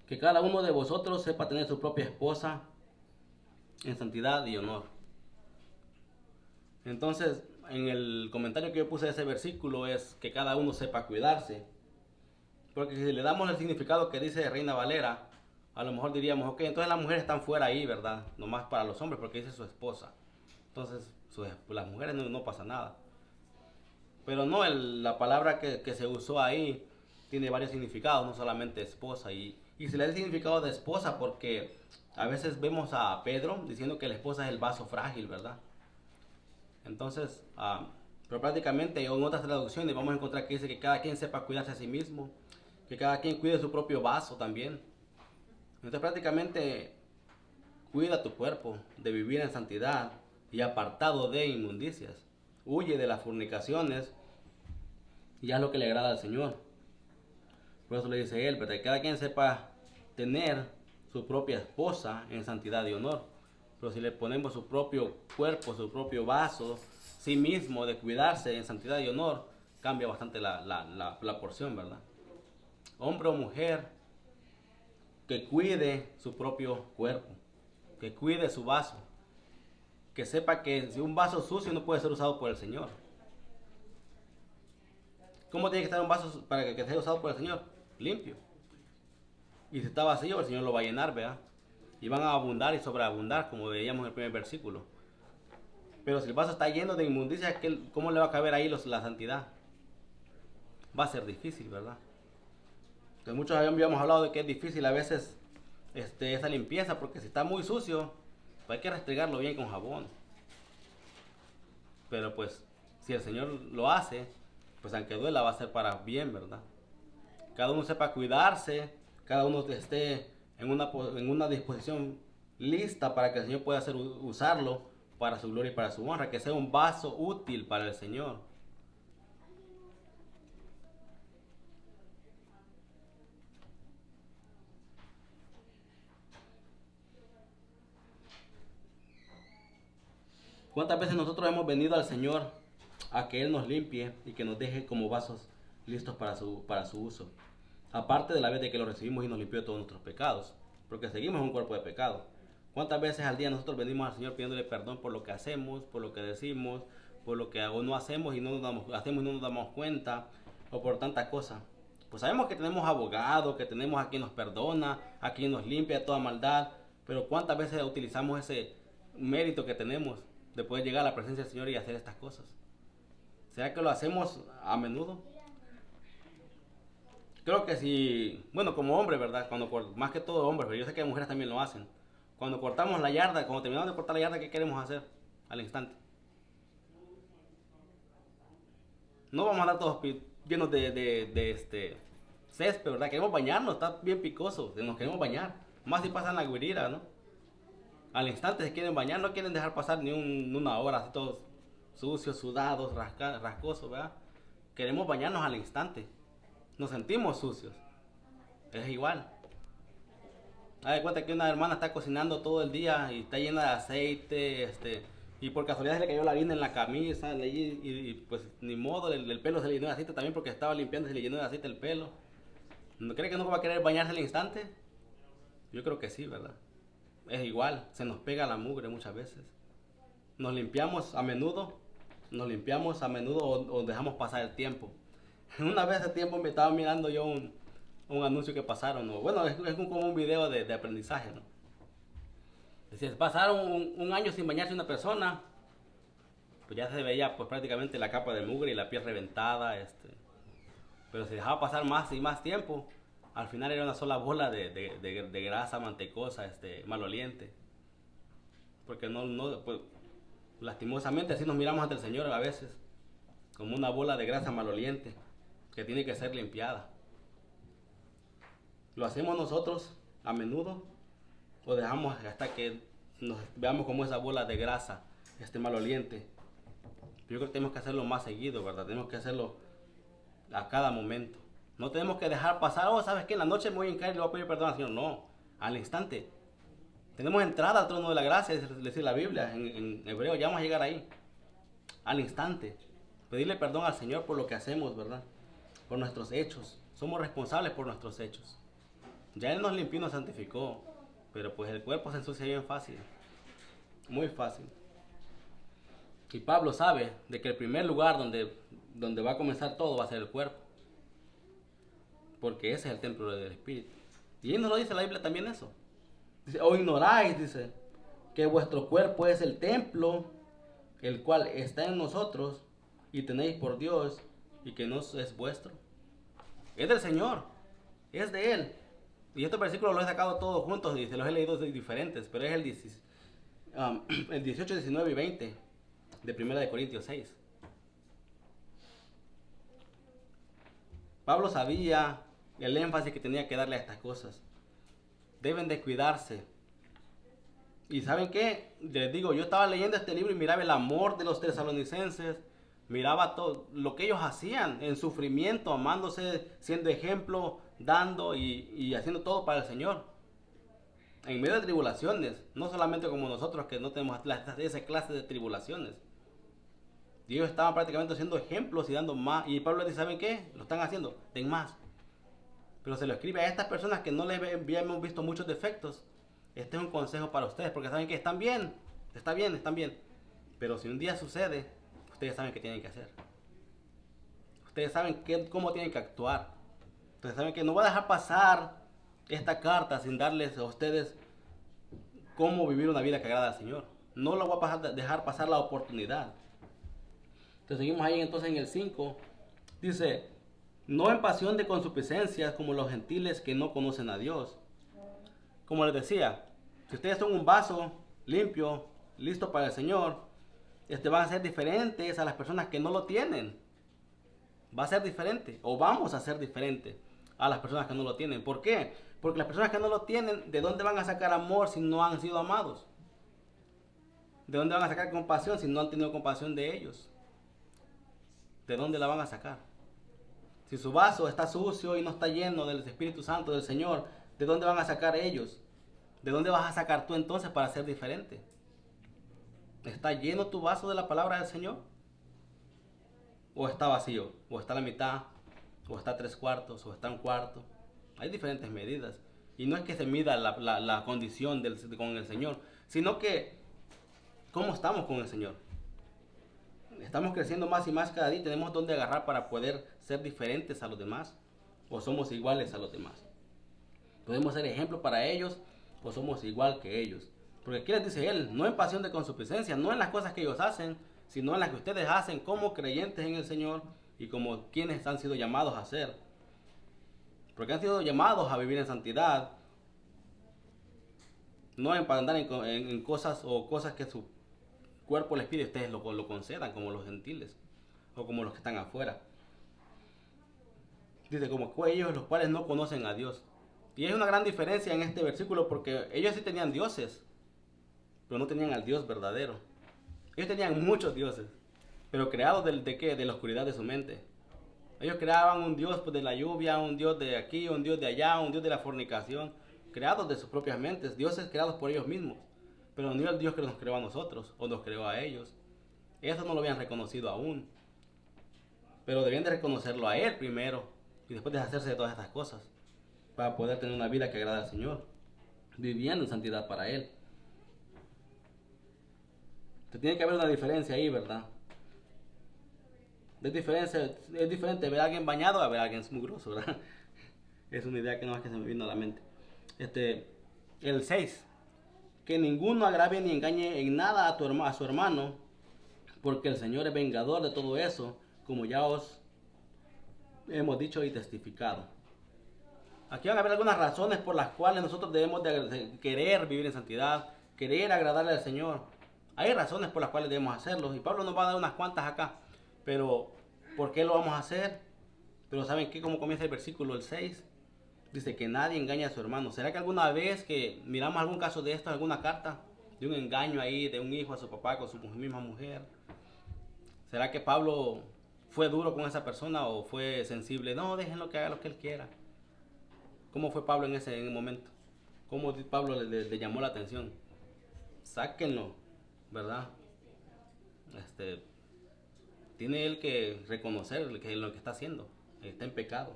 Que cada uno de vosotros sepa tener su propia esposa en santidad y honor. Entonces, en el comentario que yo puse de ese versículo es que cada uno sepa cuidarse. Porque si le damos el significado que dice Reina Valera, a lo mejor diríamos, ok, entonces las mujeres están fuera ahí, ¿verdad? Nomás para los hombres, porque dice su esposa. Entonces, las mujeres no pasa nada. Pero no, la palabra que se usó ahí tiene varios significados, no solamente esposa. Y se le da el significado de esposa porque a veces vemos a Pedro diciendo que la esposa es el vaso frágil, ¿verdad? Entonces, pero prácticamente en otras traducciones vamos a encontrar que dice que cada quien sepa cuidarse a sí mismo, que cada quien cuide su propio vaso también. Entonces prácticamente cuida tu cuerpo de vivir en santidad y apartado de inmundicias. Huye de las fornicaciones y haz lo que le agrada al Señor. Por eso le dice él, pero que cada quien sepa tener su propia esposa en santidad y honor. Pero si le ponemos su propio cuerpo, su propio vaso, sí mismo de cuidarse en santidad y honor, cambia bastante la porción, ¿verdad? Hombre o mujer, que cuide su propio cuerpo, que cuide su vaso, que sepa que si un vaso sucio no puede ser usado por el Señor. ¿Cómo tiene que estar un vaso para que sea usado por el Señor? Limpio. Y si está vacío, el Señor lo va a llenar, ¿verdad? Y van a abundar y sobreabundar, como veíamos en el primer versículo. Pero si el vaso está lleno de inmundicia, ¿cómo le va a caber ahí la santidad? Va a ser difícil, ¿verdad? Entonces, muchos habíamos hablado de que es difícil a veces esa limpieza, porque si está muy sucio, pues hay que restregarlo bien con jabón. Pero pues, si el Señor lo hace, pues aunque duela, va a ser para bien, ¿verdad? Cada uno sepa cuidarse, cada uno esté en una disposición lista para que el Señor pueda usarlo para su gloria y para su honra, que sea un vaso útil para el Señor. ¿Cuántas veces nosotros hemos venido al Señor a que Él nos limpie y que nos deje como vasos listos para su uso? Aparte de la vez de que lo recibimos y nos limpió de todos nuestros pecados, porque seguimos en un cuerpo de pecado. ¿Cuántas veces al día nosotros venimos al Señor pidiéndole perdón por lo que hacemos, por lo que decimos, por lo que no hacemos y no nos damos cuenta, o por tantas cosas? Pues sabemos que tenemos abogado, que tenemos a quien nos perdona, a quien nos limpia de toda maldad, pero ¿cuántas veces utilizamos ese mérito que tenemos de poder llegar a la presencia del Señor y hacer estas cosas? ¿Será que lo hacemos a menudo? Creo que si, bueno, como hombre, ¿verdad? Más que todo hombres, pero yo sé que mujeres también lo hacen. Cuando cortamos la yarda, cuando terminamos de cortar la yarda, ¿qué queremos hacer al instante? No vamos a andar todos llenos de césped, ¿verdad? Queremos bañarnos, está bien picoso, nos queremos bañar. Más si pasan la guirira, ¿no? Al instante se quieren bañar, no quieren dejar pasar ni una hora, así todos sucios, sudados, rascosos, ¿verdad? Queremos bañarnos al instante. Nos sentimos sucios. Es igual. Haz de cuenta que una hermana está cocinando todo el día y está llena de aceite, y por casualidad se le cayó la harina en la camisa, y pues ni modo, el pelo se le llenó de aceite también porque estaba limpiando y se le llenó de aceite el pelo. ¿No cree que no va a querer bañarse al instante? Yo creo que sí, ¿verdad? Es igual, se nos pega la mugre muchas veces. Nos limpiamos a menudo o dejamos pasar el tiempo. Una vez hace tiempo me estaba mirando yo un anuncio que pasaron, ¿no? Bueno, es como un video de aprendizaje, ¿no? Decía, pasaron un año sin bañarse una persona, pues ya se veía pues prácticamente la capa de mugre y la piel reventada, pero se dejaba pasar más y más tiempo, al final era una sola bola de grasa mantecosa, maloliente, porque pues, lastimosamente así nos miramos ante el Señor a veces, como una bola de grasa maloliente, que tiene que ser limpiada. ¿Lo hacemos nosotros a menudo? ¿O dejamos hasta que nos veamos como esa bola de grasa, maloliente? Yo creo que tenemos que hacerlo más seguido, ¿verdad? Tenemos que hacerlo a cada momento. No tenemos que dejar pasar, ¿sabes qué? En la noche me voy a hincar y le voy a pedir perdón al Señor. No, al instante. Tenemos entrada al trono de la gracia, decir la Biblia, en hebreo, ya vamos a llegar ahí. Al instante. Pedirle perdón al Señor por lo que hacemos, ¿verdad? Por nuestros hechos. Somos responsables por nuestros hechos. Ya Él nos limpió y nos santificó, pero pues el cuerpo se ensucia bien fácil, muy fácil. Y Pablo sabe de que el primer lugar donde va a comenzar todo va a ser el cuerpo, porque ese es el templo del Espíritu. Y Él nos lo dice la Biblia también eso. Dice, o ignoráis, dice, que vuestro cuerpo es el templo, el cual está en nosotros, y tenéis por Dios, y que no es vuestro. Es del Señor, es de Él. Y estos versículos los he sacado todos juntos y se los he leído diferentes, pero es el 18, 19 y 20 de 1 de Corintios 6. Pablo sabía el énfasis que tenía que darle a estas cosas. Deben de cuidarse. Y ¿saben qué? Les digo, yo estaba leyendo este libro y miraba el amor de los tesalonicenses, miraba todo lo que ellos hacían en sufrimiento, amándose, siendo ejemplo, dando y haciendo todo para el Señor. En medio de tribulaciones, no solamente como nosotros que no tenemos esa clase de tribulaciones. Y ellos estaban prácticamente haciendo ejemplos y dando más. Y Pablo dice, ¿saben qué? Lo están haciendo, den más. Pero se lo escribe a estas personas que no les habíamos visto muchos defectos. Este es un consejo para ustedes, porque saben que están bien, están bien. Pero si un día sucede, ustedes saben qué tienen que hacer. Ustedes saben cómo tienen que actuar. Ustedes saben que no va a dejar pasar esta carta sin darles a ustedes cómo vivir una vida que agrada al Señor. No lo voy a dejar pasar la oportunidad. Entonces seguimos ahí entonces en el 5. Dice, no en pasión de concupiscencias como los gentiles que no conocen a Dios. Como les decía, si ustedes son un vaso limpio, listo para el Señor, van a ser diferentes a las personas que no lo tienen. Va a ser diferente, o vamos a ser diferentes a las personas que no lo tienen. ¿Por qué? Porque las personas que no lo tienen, ¿de dónde van a sacar amor si no han sido amados? ¿De dónde van a sacar compasión si no han tenido compasión de ellos? ¿De dónde la van a sacar? Si su vaso está sucio y no está lleno del Espíritu Santo del Señor, ¿de dónde van a sacar ellos? ¿De dónde vas a sacar tú entonces para ser diferente? ¿Está lleno tu vaso de la palabra del Señor? ¿O está vacío? ¿O está a la mitad? ¿O está a 3/4? ¿O está a 1/4? Hay diferentes medidas. Y no es que se mida la condición con el Señor, sino que ¿cómo estamos con el Señor? Estamos creciendo más y más cada día. Tenemos donde agarrar para poder ser diferentes a los demás. ¿O somos iguales a los demás? ¿Podemos ser ejemplo para ellos? ¿O somos igual que ellos? Porque aquí les dice él, no en pasión de concupiscencia, no en las cosas que ellos hacen, sino en las que ustedes hacen como creyentes en el Señor y como quienes han sido llamados a ser. Porque han sido llamados a vivir en santidad, no para andar en cosas o cosas que su cuerpo les pide, ustedes lo concedan como los gentiles o como los que están afuera. Dice, como ellos los cuales no conocen a Dios. Y hay una gran diferencia en este versículo porque ellos sí tenían dioses, pero no tenían al Dios verdadero. Ellos tenían muchos dioses, pero creados ¿de qué? De la oscuridad de su mente. Ellos creaban un Dios de la lluvia, un Dios de aquí, un Dios de allá, un Dios de la fornicación, creados de sus propias mentes, dioses creados por ellos mismos, pero no el Dios que nos creó a nosotros o nos creó a ellos. Eso no lo habían reconocido aún, pero debían de reconocerlo a Él primero y después deshacerse de todas estas cosas para poder tener una vida que agrada al Señor, viviendo en santidad para Él. Entonces, tiene que haber una diferencia ahí, ¿verdad? Es diferente ver a alguien bañado a ver a alguien mugroso, ¿verdad? Es una idea que no es que se me vino a la mente. El 6. Que ninguno agravie ni engañe en nada a su hermano, porque el Señor es vengador de todo eso, como ya os hemos dicho y testificado. Aquí van a haber algunas razones por las cuales nosotros debemos de querer vivir en santidad, querer agradarle al Señor. Hay razones por las cuales debemos hacerlo, y Pablo nos va a dar unas cuantas acá. Pero, ¿por qué lo vamos a hacer? Pero ¿saben qué? Como comienza el versículo, el 6. Dice que nadie engaña a su hermano. ¿Será que alguna vez que miramos algún caso de esto, alguna carta de un engaño ahí de un hijo a su papá con su misma mujer? ¿Será que Pablo fue duro con esa persona o fue sensible? No, déjenlo que haga lo que él quiera. ¿Cómo fue Pablo en ese momento? ¿Cómo Pablo le llamó la atención? Sáquenlo, ¿verdad? Tiene él que reconocer que lo que está haciendo está en pecado.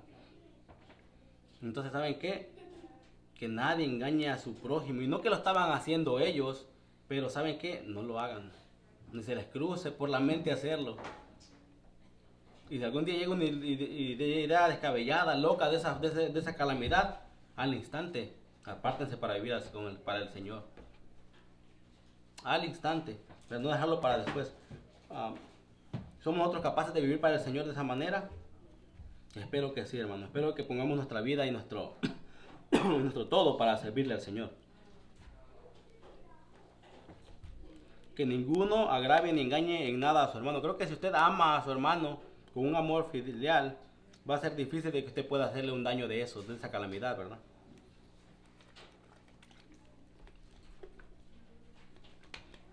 Entonces, ¿saben qué? Que nadie engañe a su prójimo. Y no que lo estaban haciendo ellos, pero ¿saben qué? No lo hagan. Ni se les cruce por la mente hacerlo. Y si algún día llega una idea descabellada, loca de esa calamidad, al instante, apártense para vivir para el Señor. Al instante, pero no dejarlo para después. ¿Somos nosotros capaces de vivir para el Señor de esa manera? Espero que sí, hermano. Espero que pongamos nuestra vida y nuestro todo para servirle al Señor. Que ninguno agravie ni engañe en nada a su hermano. Creo que si usted ama a su hermano con un amor filial, va a ser difícil de que usted pueda hacerle un daño de eso, de esa calamidad, ¿verdad?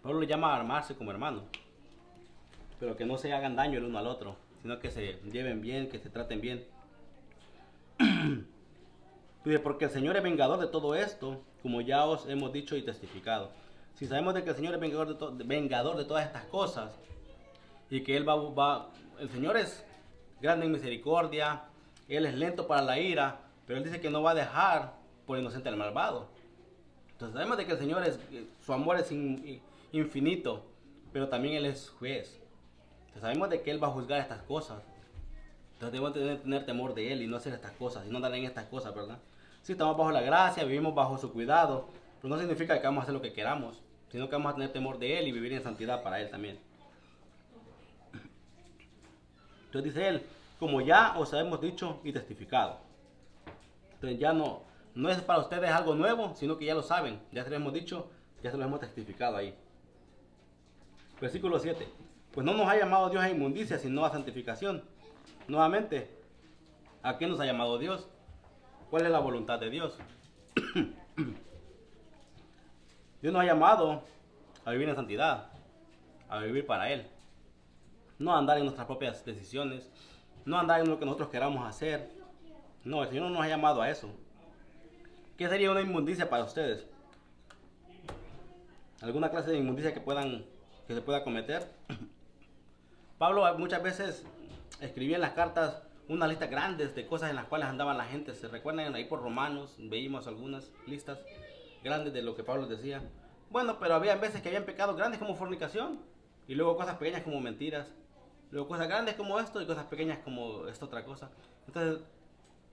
Pablo le llama a armarse como hermano, pero que no se hagan daño el uno al otro, sino que se lleven bien, que se traten bien. Porque el Señor es vengador de todo esto, como ya os hemos dicho y testificado. Si sabemos de que el Señor es vengador de todas estas cosas, y que el Señor es grande en misericordia, Él es lento para la ira, pero Él dice que no va a dejar por inocente al malvado. Entonces sabemos de que el Señor su amor es infinito, pero también Él es juez. Entonces sabemos de que Él va a juzgar estas cosas. Entonces debemos tener temor de Él y no hacer estas cosas, y no andar en estas cosas, ¿verdad? Sí, estamos bajo la gracia, vivimos bajo su cuidado, pero no significa que vamos a hacer lo que queramos, sino que vamos a tener temor de Él y vivir en santidad para Él también. Entonces dice Él, como ya os hemos dicho y testificado. Entonces ya no es para ustedes algo nuevo, sino que ya lo saben, ya se lo hemos dicho, ya se lo hemos testificado ahí. Versículo 7. Pues no nos ha llamado Dios a inmundicia, sino a santificación. Nuevamente, ¿a qué nos ha llamado Dios? ¿Cuál es la voluntad de Dios? Dios nos ha llamado a vivir en santidad, a vivir para Él. No a andar en nuestras propias decisiones, no a andar en lo que nosotros queramos hacer. No, el Señor no nos ha llamado a eso. ¿Qué sería una inmundicia para ustedes? ¿Alguna clase de inmundicia que se pueda cometer? Pablo muchas veces escribía en las cartas unas listas grandes de cosas en las cuales andaban la gente. ¿Se recuerdan ahí por Romanos? Veíamos algunas listas grandes de lo que Pablo decía. Bueno, pero había veces que habían pecados grandes como fornicación, y luego cosas pequeñas como mentiras, luego cosas grandes como esto y cosas pequeñas como esta otra cosa. Entonces,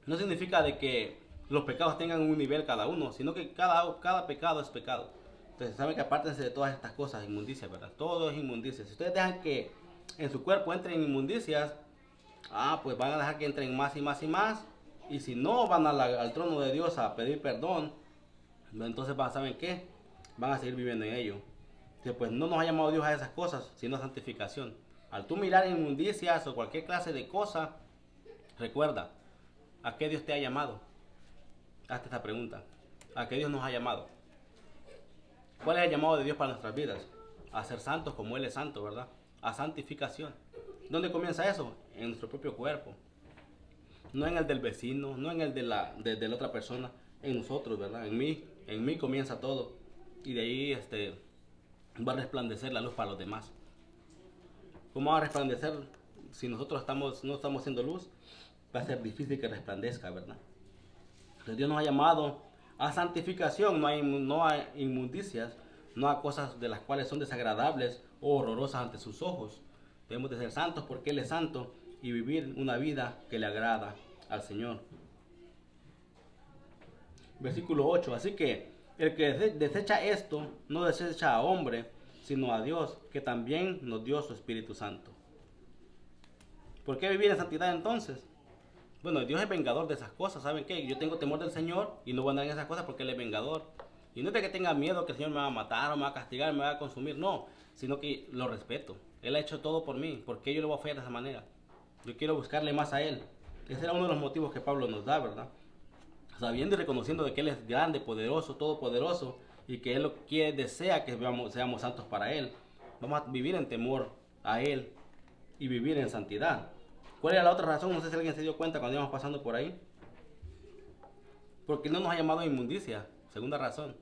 no significa de que los pecados tengan un nivel cada uno, sino que cada pecado es pecado. Entonces, saben que apártense de todas estas cosas, inmundicias, ¿verdad? Todo es inmundicia. Si ustedes dejan que en su cuerpo entren inmundicias, pues van a dejar que entren más y más y más. Y si no van al trono de Dios a pedir perdón, entonces ¿saben qué? Van a seguir viviendo en ello. Entonces, pues no nos ha llamado Dios a esas cosas, sino a santificación. Al tú mirar inmundicias o cualquier clase de cosa, recuerda, ¿a qué Dios te ha llamado? Hazte esta pregunta. ¿A qué Dios nos ha llamado? ¿Cuál es el llamado de Dios para nuestras vidas? A ser santos como Él es santo, ¿verdad? A santificación. ¿Dónde comienza eso? En nuestro propio cuerpo. No en el del vecino, no en el de la otra persona, en nosotros, ¿verdad? En mí comienza todo. Y de ahí va a resplandecer la luz para los demás. ¿Cómo va a resplandecer si nosotros no estamos siendo luz? Va a ser difícil que resplandezca, ¿verdad? Entonces Dios nos ha llamado a santificación, no a inmundicias, no a cosas de las cuales son desagradables o horrorosas ante sus ojos. Debemos de ser santos porque Él es santo y vivir una vida que le agrada al Señor. Versículo 8. Así que el que desecha esto, no desecha a hombre, sino a Dios, que también nos dio su Espíritu Santo. ¿Por qué vivir en santidad entonces? Bueno, Dios es vengador de esas cosas. ¿Saben qué? Yo tengo temor del Señor y no voy a andar en esas cosas porque Él es vengador. Y no es de que tenga miedo que el Señor me va a matar o me va a castigar, me va a consumir. No, sino que lo respeto. Él ha hecho todo por mí. ¿Por qué yo le voy a fallar de esa manera? Yo quiero buscarle más a Él. Ese era uno de los motivos que Pablo nos da, ¿verdad? Sabiendo y reconociendo de que Él es grande, poderoso, todopoderoso, y que Él desea que seamos santos para Él. Vamos a vivir en temor a Él y vivir en santidad. ¿Cuál era la otra razón? No sé si alguien se dio cuenta cuando íbamos pasando por ahí. Porque Él no nos ha llamado a inmundicia. Segunda razón.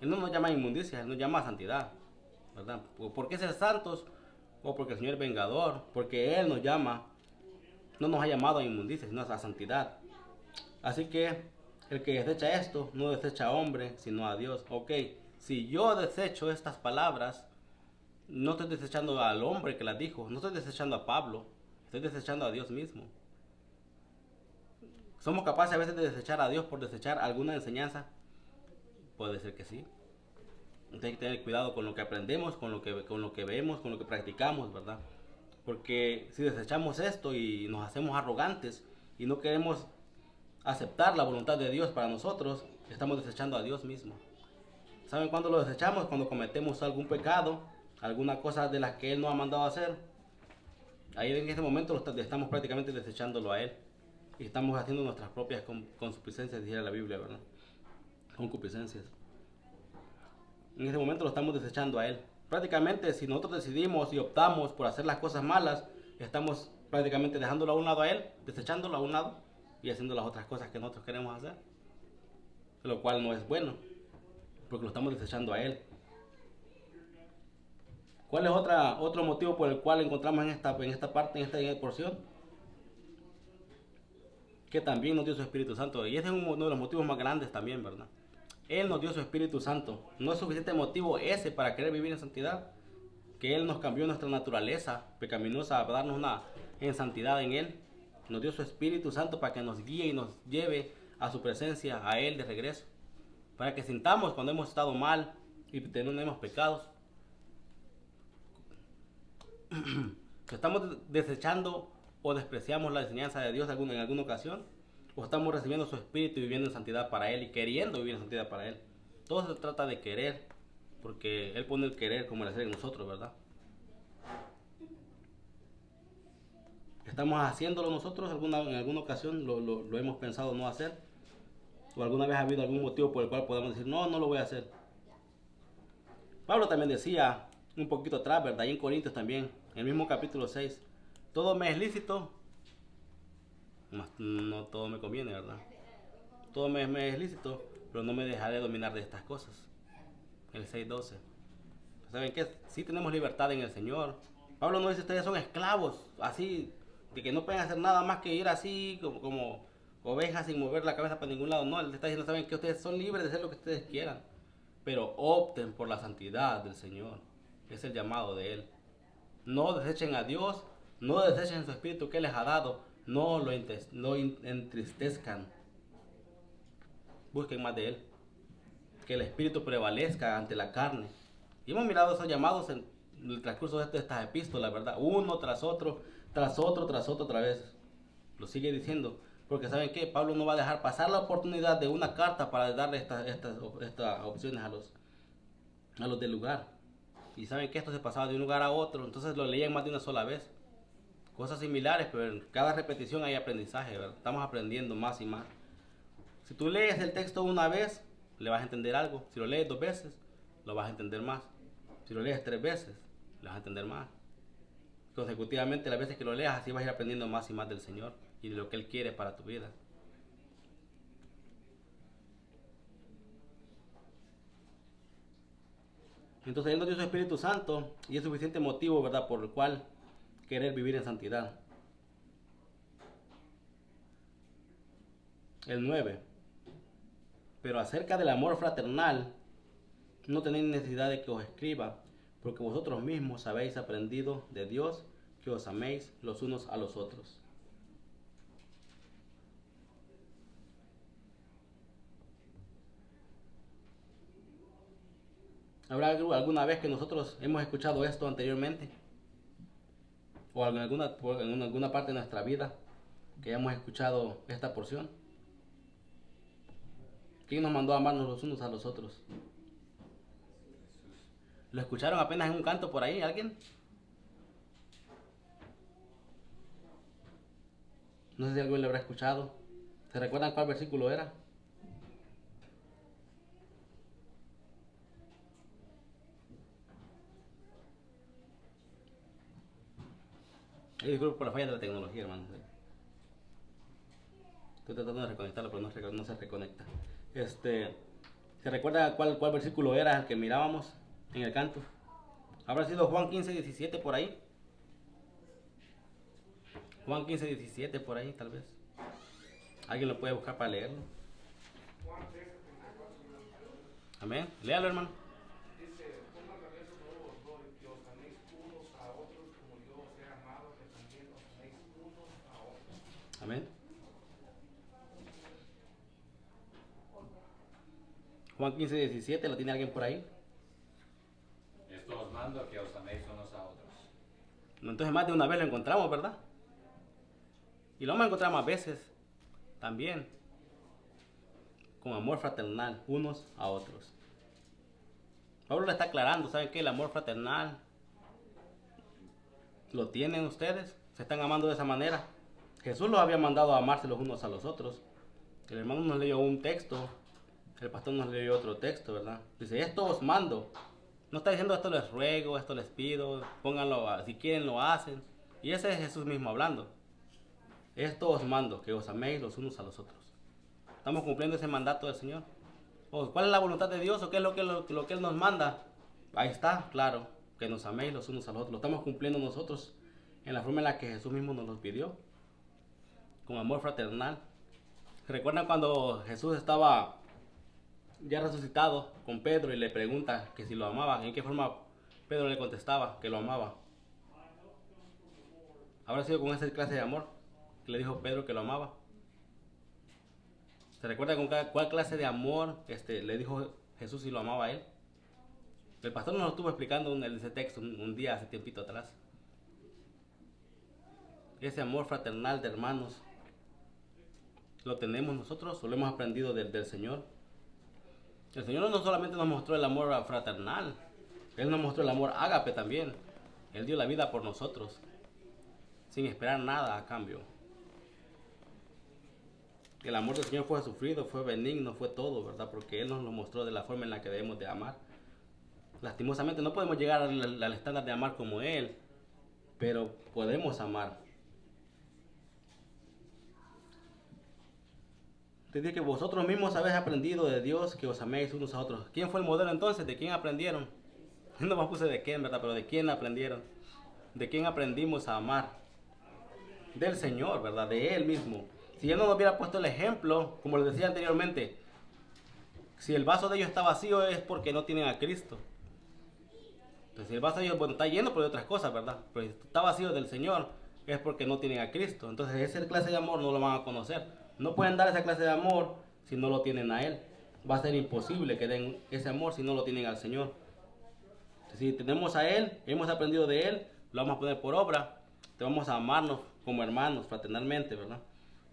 Él no nos llama a inmundicia, Él nos llama a santidad, ¿verdad? ¿Por qué ser santos? O porque el Señor es vengador. Porque Él nos llama, no nos ha llamado a inmundicia, sino a santidad. Así que el que desecha esto, no desecha a hombre, sino a Dios. Ok, si yo desecho estas palabras, no estoy desechando al hombre que las dijo, no estoy desechando a Pablo, estoy desechando a Dios mismo. ¿Somos capaces a veces de desechar a Dios por desechar alguna enseñanza? Puede ser que sí. Entonces hay que tener cuidado con lo que aprendemos, con lo que vemos, con lo que practicamos, ¿verdad? Porque si desechamos esto y nos hacemos arrogantes y no queremos aceptar la voluntad de Dios para nosotros, estamos desechando a Dios mismo. ¿Saben cuándo lo desechamos? Cuando cometemos algún pecado, alguna cosa de las que Él nos ha mandado a hacer. Ahí en este momento estamos prácticamente desechándolo a Él. Y estamos haciendo nuestras propias concupiscencias, dijera la Biblia, ¿verdad? Concupiscencias. En este momento lo estamos desechando a Él. Prácticamente, si nosotros decidimos y optamos por hacer las cosas malas, estamos prácticamente dejándolo a un lado a Él, desechándolo a un lado y haciendo las otras cosas que nosotros queremos hacer. Lo cual no es bueno, porque lo estamos desechando a Él. ¿Cuál es otro motivo por el cual encontramos en esta parte, en esta porción? Que también nos dio su Espíritu Santo. Y ese es uno de los motivos más grandes también, ¿verdad? Él nos dio su Espíritu Santo. No es suficiente motivo ese para querer vivir en santidad. Que Él nos cambió nuestra naturaleza pecaminosa para darnos una en santidad en Él. Nos dio su Espíritu Santo para que nos guíe y nos lleve a su presencia, a Él de regreso. Para que sintamos cuando hemos estado mal y tenemos pecados, que estamos desechando o despreciamos la enseñanza de Dios en alguna ocasión, o estamos recibiendo su espíritu y viviendo en santidad para Él y queriendo vivir en santidad para Él. Todo se trata de querer, porque Él pone el querer como el hacer en nosotros, ¿verdad? ¿Estamos haciéndolo nosotros en alguna ocasión? ¿Lo hemos pensado no hacer? ¿O alguna vez ha habido algún motivo por el cual podemos decir, no, no lo voy a hacer? Pablo también decía un poquito atrás, ¿verdad? Y en Corintios también, en el mismo capítulo 6, todo me es lícito, no todo me conviene, ¿verdad? Todo me es lícito, pero no me dejaré dominar de estas cosas. El 6:12. ¿Saben qué? Sí tenemos libertad en el Señor. Pablo no dice ustedes son esclavos, así, de que no pueden hacer nada más que ir así como ovejas sin mover la cabeza para ningún lado. No, él está diciendo, saben que ustedes son libres de hacer lo que ustedes quieran, pero opten por la santidad del Señor. Es el llamado de Él. No desechen a Dios, no desechen su espíritu que Él les ha dado, no lo entristezcan. Busquen más de Él. Que el espíritu prevalezca ante la carne. Y hemos mirado esos llamados en el transcurso de estas epístolas, ¿verdad? Uno tras otro, otra vez. Lo sigue diciendo. Porque ¿saben qué? Pablo no va a dejar pasar la oportunidad de una carta para darle estas opciones a los del lugar. Y ¿saben qué? Esto se pasaba de un lugar a otro, entonces lo leían más de una sola vez. Cosas similares, pero en cada repetición hay aprendizaje, ¿verdad? Estamos aprendiendo más y más. Si tú lees el texto una vez, le vas a entender algo. Si lo lees 2 veces, lo vas a entender más. Si lo lees 3 veces, lo vas a entender más. Consecutivamente, las veces que lo leas, así vas a ir aprendiendo más y más del Señor y de lo que Él quiere para tu vida. Entonces Él nos dio su Espíritu Santo y es suficiente motivo, ¿verdad?, por el cual querer vivir en santidad. El 9. Pero acerca del amor fraternal, no tenéis necesidad de que os escriba, porque vosotros mismos habéis aprendido de Dios que os améis los unos a los otros. ¿Habrá alguna vez que nosotros hemos escuchado esto anteriormente? ¿O en alguna parte de nuestra vida que hayamos escuchado esta porción? ¿Quién nos mandó a amarnos los unos a los otros? ¿Lo escucharon apenas en un canto por ahí? ¿Alguien? No sé si alguien lo habrá escuchado. ¿Se recuerdan cuál versículo era? Disculpe por la falla de la tecnología, hermano. Estoy tratando de reconectarlo, pero no se reconecta. ¿Se recuerda cuál versículo era el que mirábamos en el canto? ¿Habrá sido Juan 15:17 por ahí? Juan 15:17 por ahí, tal vez. ¿Alguien lo puede buscar para leerlo? Amén. Léalo, hermano. Dice, pongan también su nuevo dolor, que os améis unos a otros como yo os he amado, que también os améis unos a otros. Amén. Juan 15:17, ¿lo tiene alguien por ahí? Esto os mando, que os améis unos a otros. Entonces más de una vez lo encontramos, ¿verdad? Y lo vamos a encontrar más veces también. Con amor fraternal, unos a otros. Pablo le está aclarando, ¿saben qué? El amor fraternal lo tienen ustedes, se están amando de esa manera. Jesús los había mandado a amarse los unos a los otros. El hermano nos leyó un texto, el pastor nos leyó otro texto, ¿verdad? Dice, esto os mando. No está diciendo esto les ruego, esto les pido, pónganlo, si quieren lo hacen. Y ese es Jesús mismo hablando. Esto os mando, que os améis los unos a los otros. ¿Estamos cumpliendo ese mandato del Señor? ¿O cuál es la voluntad de Dios? ¿O qué es lo que Él nos manda? Ahí está, claro, que nos améis los unos a los otros. Lo estamos cumpliendo nosotros en la forma en la que Jesús mismo nos los pidió. Con amor fraternal. ¿Recuerdan cuando Jesús estaba ya resucitado con Pedro y le pregunta que si lo amaba? ¿En qué forma Pedro le contestaba que lo amaba? ¿Habrá sido con esa clase de amor que le dijo Pedro que lo amaba? ¿Se recuerda con cuál clase de amor le dijo Jesús si lo amaba a él? El pastor nos lo estuvo explicando ese texto un día hace tiempito atrás. Ese amor fraternal de hermanos, ¿lo tenemos nosotros o lo hemos aprendido del Señor? El Señor no solamente nos mostró el amor fraternal, Él nos mostró el amor ágape también. Él dio la vida por nosotros, sin esperar nada a cambio. El amor del Señor fue sufrido, fue benigno, fue todo, ¿verdad? Porque Él nos lo mostró de la forma en la que debemos de amar. Lastimosamente no podemos llegar al estándar de amar como Él, pero podemos amar. Te dice que vosotros mismos habéis aprendido de Dios que os améis unos a otros. ¿Quién fue el modelo entonces? ¿De quién aprendieron? No me puse de quién, ¿verdad? Pero ¿de quién aprendieron? ¿De quién aprendimos a amar? Del Señor, ¿verdad? De Él mismo. Si Él no nos hubiera puesto el ejemplo, como les decía anteriormente, si el vaso de ellos está vacío es porque no tienen a Cristo. Entonces, si el vaso de ellos, bueno, está lleno por otras cosas, ¿verdad? Pero si está vacío del Señor es porque no tienen a Cristo. Entonces, esa clase de amor no lo van a conocer. No pueden dar esa clase de amor si no lo tienen a Él. Va a ser imposible que den ese amor si no lo tienen al Señor. Si tenemos a Él, hemos aprendido de Él, lo vamos a poner por obra, te vamos a amarnos como hermanos, fraternalmente, ¿verdad?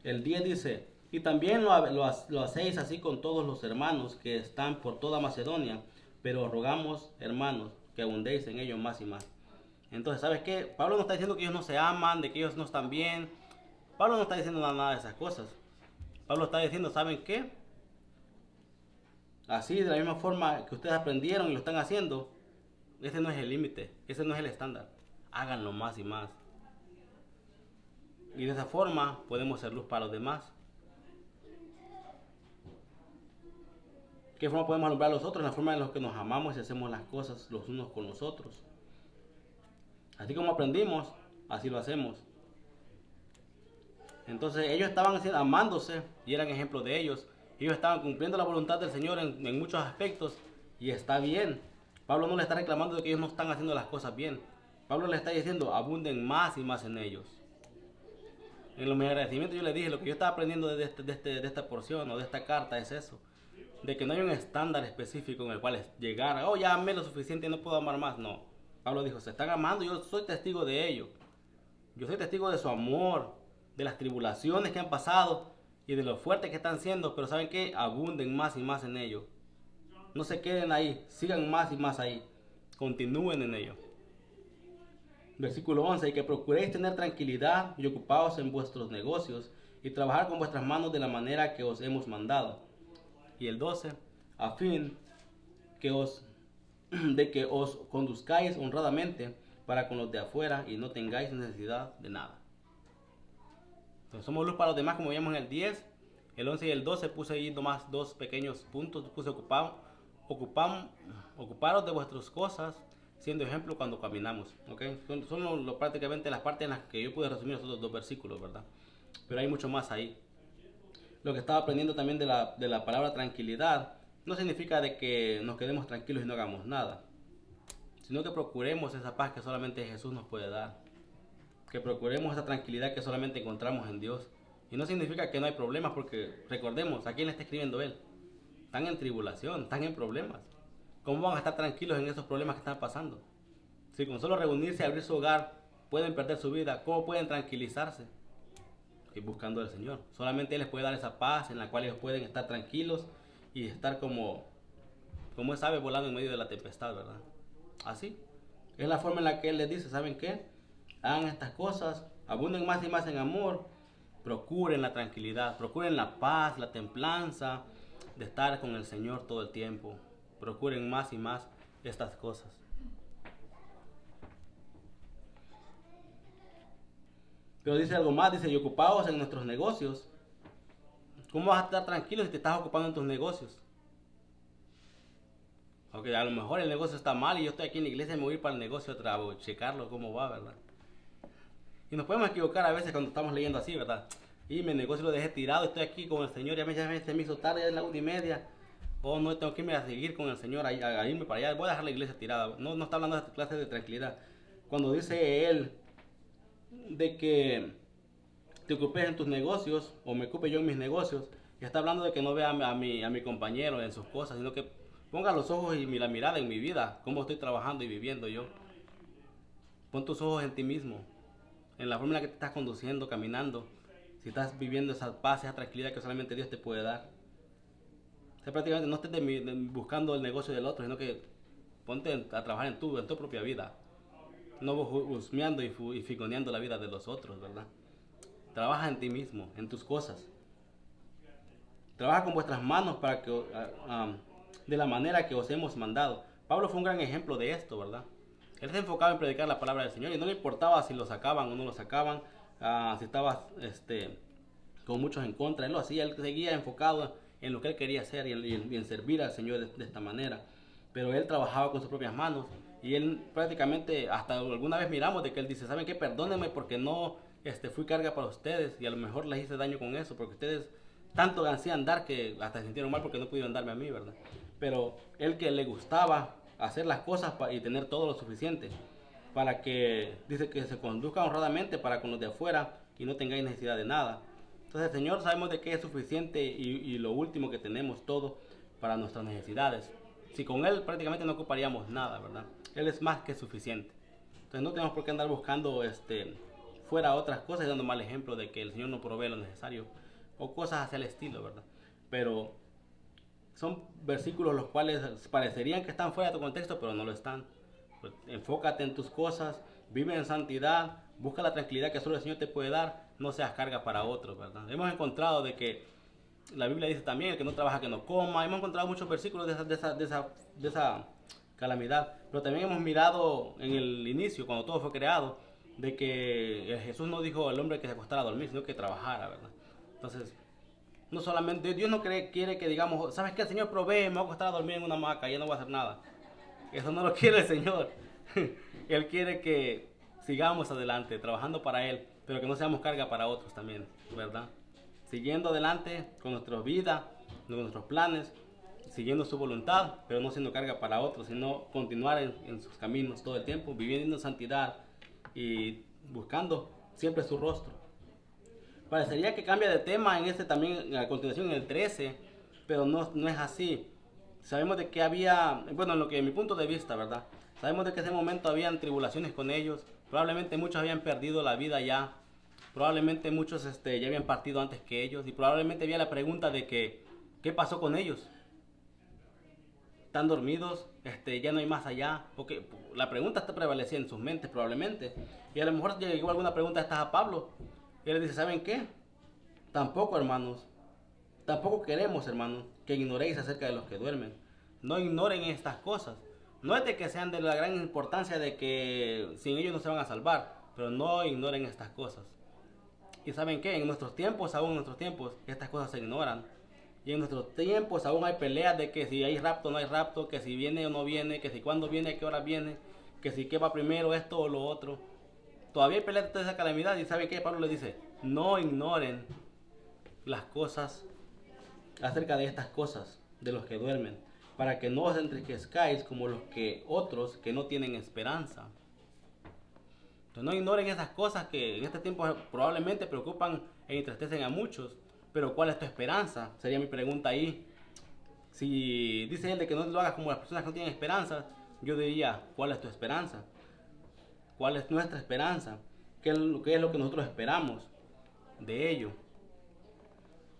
El 10 dice, y también lo hacéis así con todos los hermanos que están por toda Macedonia, pero rogamos, hermanos, que abundéis en ellos más y más. Entonces, ¿sabes qué? Pablo no está diciendo que ellos no se aman, de que ellos no están bien. Pablo no está diciendo nada de esas cosas. Pablo está diciendo, ¿saben qué? Así, de la misma forma que ustedes aprendieron y lo están haciendo, ese no es el límite, ese no es el estándar. Háganlo más y más. Y de esa forma podemos ser luz para los demás. ¿Qué forma podemos alumbrar a los otros? La forma en la que nos amamos y hacemos las cosas los unos con los otros. Así como aprendimos, así lo hacemos. Entonces ellos estaban amándose y eran ejemplos de ellos. Ellos estaban cumpliendo la voluntad del Señor en muchos aspectos y está bien. Pablo no le está reclamando de que ellos no están haciendo las cosas bien. Pablo le está diciendo, abunden más y más en ellos. En los agradecimientos yo le dije, lo que yo estaba aprendiendo de esta porción o de esta carta es eso. De que no hay un estándar específico en el cual llegar, oh, ya amé lo suficiente y no puedo amar más. No. Pablo dijo, se están amando, yo soy testigo de ello. Yo soy testigo de su amor, de las tribulaciones que han pasado y de lo fuertes que están siendo, pero ¿saben qué? Abunden más y más en ello. No se queden ahí, sigan más y más ahí. Continúen en ello. Versículo 11, y que procuréis tener tranquilidad y ocupaos en vuestros negocios y trabajar con vuestras manos de la manera que os hemos mandado. Y el 12, a fin de que os conduzcáis honradamente para con los de afuera y no tengáis necesidad de nada. Entonces somos luz para los demás, como veíamos en el 10, el 11 y el 12 puse ahí nomás dos pequeños puntos, puse ocuparos de vuestras cosas, siendo ejemplo cuando caminamos, ¿ok? Son prácticamente las partes en las que yo pude resumir esos dos versículos, ¿verdad? Pero hay mucho más ahí. Lo que estaba aprendiendo también de la palabra tranquilidad no significa de que nos quedemos tranquilos y no hagamos nada, sino que procuremos esa paz que solamente Jesús nos puede dar, que procuremos esa tranquilidad que solamente encontramos en Dios. Y no significa que no hay problemas, porque recordemos, ¿a quién le está escribiendo Él? Están en tribulación, están en problemas. ¿Cómo van a estar tranquilos en esos problemas que están pasando? Si con solo reunirse y abrir su hogar pueden perder su vida, ¿cómo pueden tranquilizarse? Y buscando al Señor. Solamente Él les puede dar esa paz en la cual ellos pueden estar tranquilos y estar como ese ave volando en medio de la tempestad, ¿verdad? Así. Es la forma en la que Él les dice, ¿saben qué? Hagan estas cosas, abunden más y más en amor, procuren la tranquilidad, procuren la paz, la templanza de estar con el Señor todo el tiempo. Procuren más y más estas cosas. Pero dice algo más, dice, y ocupaos en nuestros negocios. ¿Cómo vas a estar tranquilo si te estás ocupando en tus negocios? Aunque a lo mejor el negocio está mal y yo estoy aquí en la iglesia y me voy a ir para el negocio a checarlo cómo va, ¿verdad? Y nos podemos equivocar a veces cuando estamos leyendo así, ¿verdad? Y mi negocio lo dejé tirado, estoy aquí con el Señor, ya se me hizo tarde, ya es la 1:30. Oh, no, tengo que irme a seguir con el Señor, a irme para allá, voy a dejar la iglesia tirada. No está hablando de esta clase de tranquilidad. Cuando dice Él de que te ocupes en tus negocios, o me ocupe yo en mis negocios, y está hablando de que no vea a mi compañero en sus cosas, sino que Ponga los ojos y la mirada en mi vida, cómo estoy trabajando y viviendo yo. Pon tus ojos en ti mismo, en la forma en la que te estás conduciendo, caminando. Si estás viviendo esa paz, esa tranquilidad que solamente Dios te puede dar. O sea, prácticamente no estés buscando el negocio del otro, sino que ponte a trabajar en tu propia vida. No husmeando y figoneando la vida de los otros, ¿verdad? Trabaja en ti mismo, en tus cosas. Trabaja con vuestras manos para que de la manera que os hemos mandado. Pablo fue un gran ejemplo de esto, ¿verdad? Él se enfocaba en predicar la palabra del Señor y no le importaba si lo sacaban o no lo sacaban, si estaba con muchos en contra. Él lo hacía, él seguía enfocado en lo que él quería hacer y en servir al Señor de esta manera. Pero él trabajaba con sus propias manos y él prácticamente, hasta alguna vez miramos de que él dice, ¿saben qué? Perdónenme porque no fui carga para ustedes y a lo mejor les hice daño con eso, porque ustedes tanto hacían dar que hasta se sintieron mal porque no pudieron darme a mí, ¿verdad? Pero él que le gustaba hacer las cosas y tener todo lo suficiente para que, dice que se conduzca honradamente para con los de afuera y no tengáis necesidad de nada. Entonces, Señor, sabemos de que es suficiente y lo último que tenemos todo para nuestras necesidades. Si con Él prácticamente no ocuparíamos nada, ¿verdad? Él es más que suficiente. Entonces no tenemos por qué andar buscando fuera otras cosas y dando mal ejemplo de que el Señor no provee lo necesario o cosas hacia el estilo, ¿verdad? Pero son versículos los cuales parecerían que están fuera de tu contexto, pero no lo están. Pues, enfócate en tus cosas, vive en santidad, busca la tranquilidad que solo el Señor te puede dar, no seas carga para otros, ¿verdad? Hemos encontrado de que la Biblia dice también, el que no trabaja que no coma. Hemos encontrado muchos versículos de esa calamidad, pero también hemos mirado en el inicio, cuando todo fue creado, de que Jesús no dijo al hombre que se acostara a dormir, sino que trabajara, ¿verdad? Entonces, no solamente, Dios no quiere que digamos, ¿sabes qué? El Señor provee, me voy a acostar a dormir en una hamaca y ya no voy a hacer nada. Eso no lo quiere el Señor. Él quiere que sigamos adelante, trabajando para Él, pero que no seamos carga para otros también, ¿verdad? Siguiendo adelante con nuestra vida, con nuestros planes, siguiendo su voluntad, pero no siendo carga para otros, sino continuar en sus caminos todo el tiempo, viviendo en santidad y buscando siempre su rostro. Parecería que cambia de tema en también, a continuación en el 13, pero no es así. Sabemos de que había, bueno, en mi punto de vista, ¿verdad? Sabemos de que en ese momento habían tribulaciones con ellos, probablemente muchos habían perdido la vida ya, probablemente muchos ya habían partido antes que ellos, y probablemente había la pregunta de que, ¿qué pasó con ellos? ¿Están dormidos? ¿Ya no hay más allá? Porque la pregunta está prevalecida en sus mentes probablemente, y a lo mejor llegó alguna pregunta esta a Pablo, y él le dice, ¿saben qué? Tampoco, hermanos, tampoco queremos, hermanos, que ignoréis acerca de los que duermen. No ignoren estas cosas. No es de que sean de la gran importancia de que sin ellos no se van a salvar, pero no ignoren estas cosas. Y ¿saben qué? En nuestros tiempos, aún en nuestros tiempos, estas cosas se ignoran. Y en nuestros tiempos aún hay peleas de que si hay rapto o no hay rapto, que si viene o no viene, que si cuándo viene, a qué hora viene, que si qué va primero, esto o lo otro. Todavía hay peleas de toda esa calamidad. Y ¿saben qué? Pablo le dice, no ignoren las cosas acerca de estas cosas, de los que duermen, para que no os enriquezcáis como los que otros que no tienen esperanza. Entonces no ignoren esas cosas que en este tiempo probablemente preocupan e entristecen a muchos, pero ¿cuál es tu esperanza? Sería mi pregunta ahí. Si dice él de que no lo hagas como las personas que no tienen esperanza, yo diría, ¿cuál es tu esperanza? ¿Cuál es nuestra esperanza? ¿Qué es lo que nosotros esperamos de ello?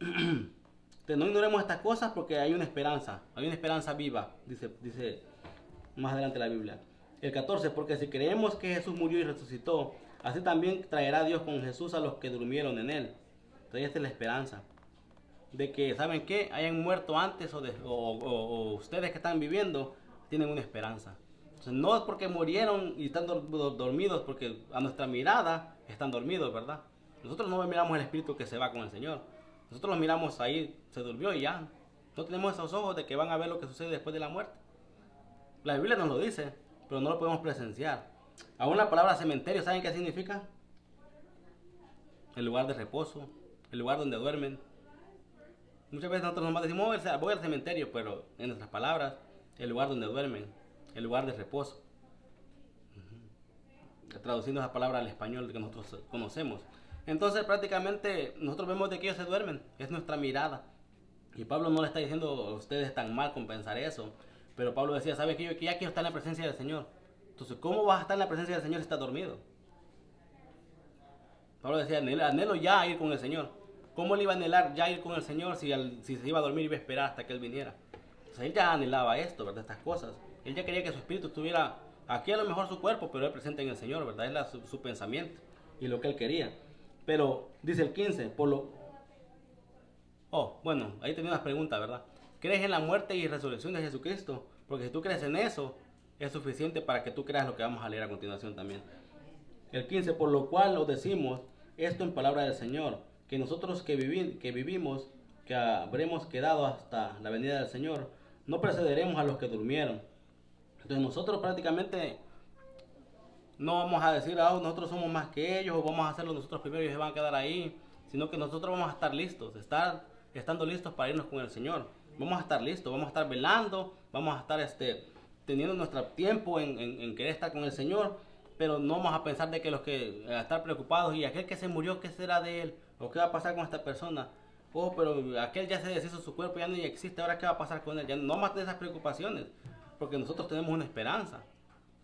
Entonces, no ignoremos estas cosas porque hay una esperanza viva, dice más adelante la Biblia. El 14, porque si creemos que Jesús murió y resucitó, así también traerá Dios con Jesús a los que durmieron en él. Entonces esta es la esperanza, de que, ¿saben qué? Hayan muerto antes o ustedes que están viviendo tienen una esperanza. Entonces, no es porque murieron y están dormidos, porque a nuestra mirada están dormidos, ¿verdad? Nosotros no miramos el espíritu que se va con el Señor. Nosotros lo miramos ahí, se durmió y ya. No tenemos esos ojos de que van a ver lo que sucede después de la muerte. La Biblia nos lo dice, pero no lo podemos presenciar. Aún la palabra cementerio, ¿saben qué significa? El lugar de reposo, el lugar donde duermen. Muchas veces nosotros nomás decimos, voy al cementerio, pero en nuestras palabras, el lugar donde duermen, el lugar de reposo. Traduciendo esa palabra al español que nosotros conocemos. Entonces prácticamente nosotros vemos de que ellos se duermen, es nuestra mirada. Y Pablo no le está diciendo, ustedes están mal con pensar eso, Pero Pablo decía, ¿sabes qué? Yo ya quiero estar en la presencia del Señor. Entonces, ¿cómo vas a estar en la presencia del Señor si estás dormido? Pablo decía, anhelo ya ir con el Señor. ¿Cómo le iba a anhelar ya ir con el Señor si se iba a dormir y iba a esperar hasta que Él viniera? Entonces, él ya anhelaba esto, ¿verdad? Estas cosas. Él ya quería que su espíritu estuviera aquí, a lo mejor su cuerpo, pero él presente en el Señor, ¿verdad? Es su pensamiento y lo que él quería. Pero dice el 15, bueno, ahí tenía unas preguntas, ¿verdad? ¿Crees en la muerte y resurrección de Jesucristo? Porque si tú crees en eso, es suficiente para que tú creas lo que vamos a leer a continuación también. El 15, por lo cual os decimos esto en palabra del Señor, que nosotros que vivimos, que habremos quedado hasta la venida del Señor, no precederemos a los que durmieron. Entonces nosotros prácticamente no vamos a decir, nosotros somos más que ellos, o vamos a hacerlo nosotros primero y ellos se van a quedar ahí, sino que nosotros vamos a estar listos, estando listos para irnos con el Señor. Vamos a estar listos, vamos a estar velando, vamos a estar teniendo nuestro tiempo en querer estar con el Señor, pero no vamos a pensar de que a estar preocupados, y aquel que se murió, ¿qué será de él? ¿O qué va a pasar con esta persona? Pero aquel ya se deshizo su cuerpo, ya no existe, ¿ahora qué va a pasar con él? Ya no vamos a tener esas preocupaciones, porque nosotros tenemos una esperanza.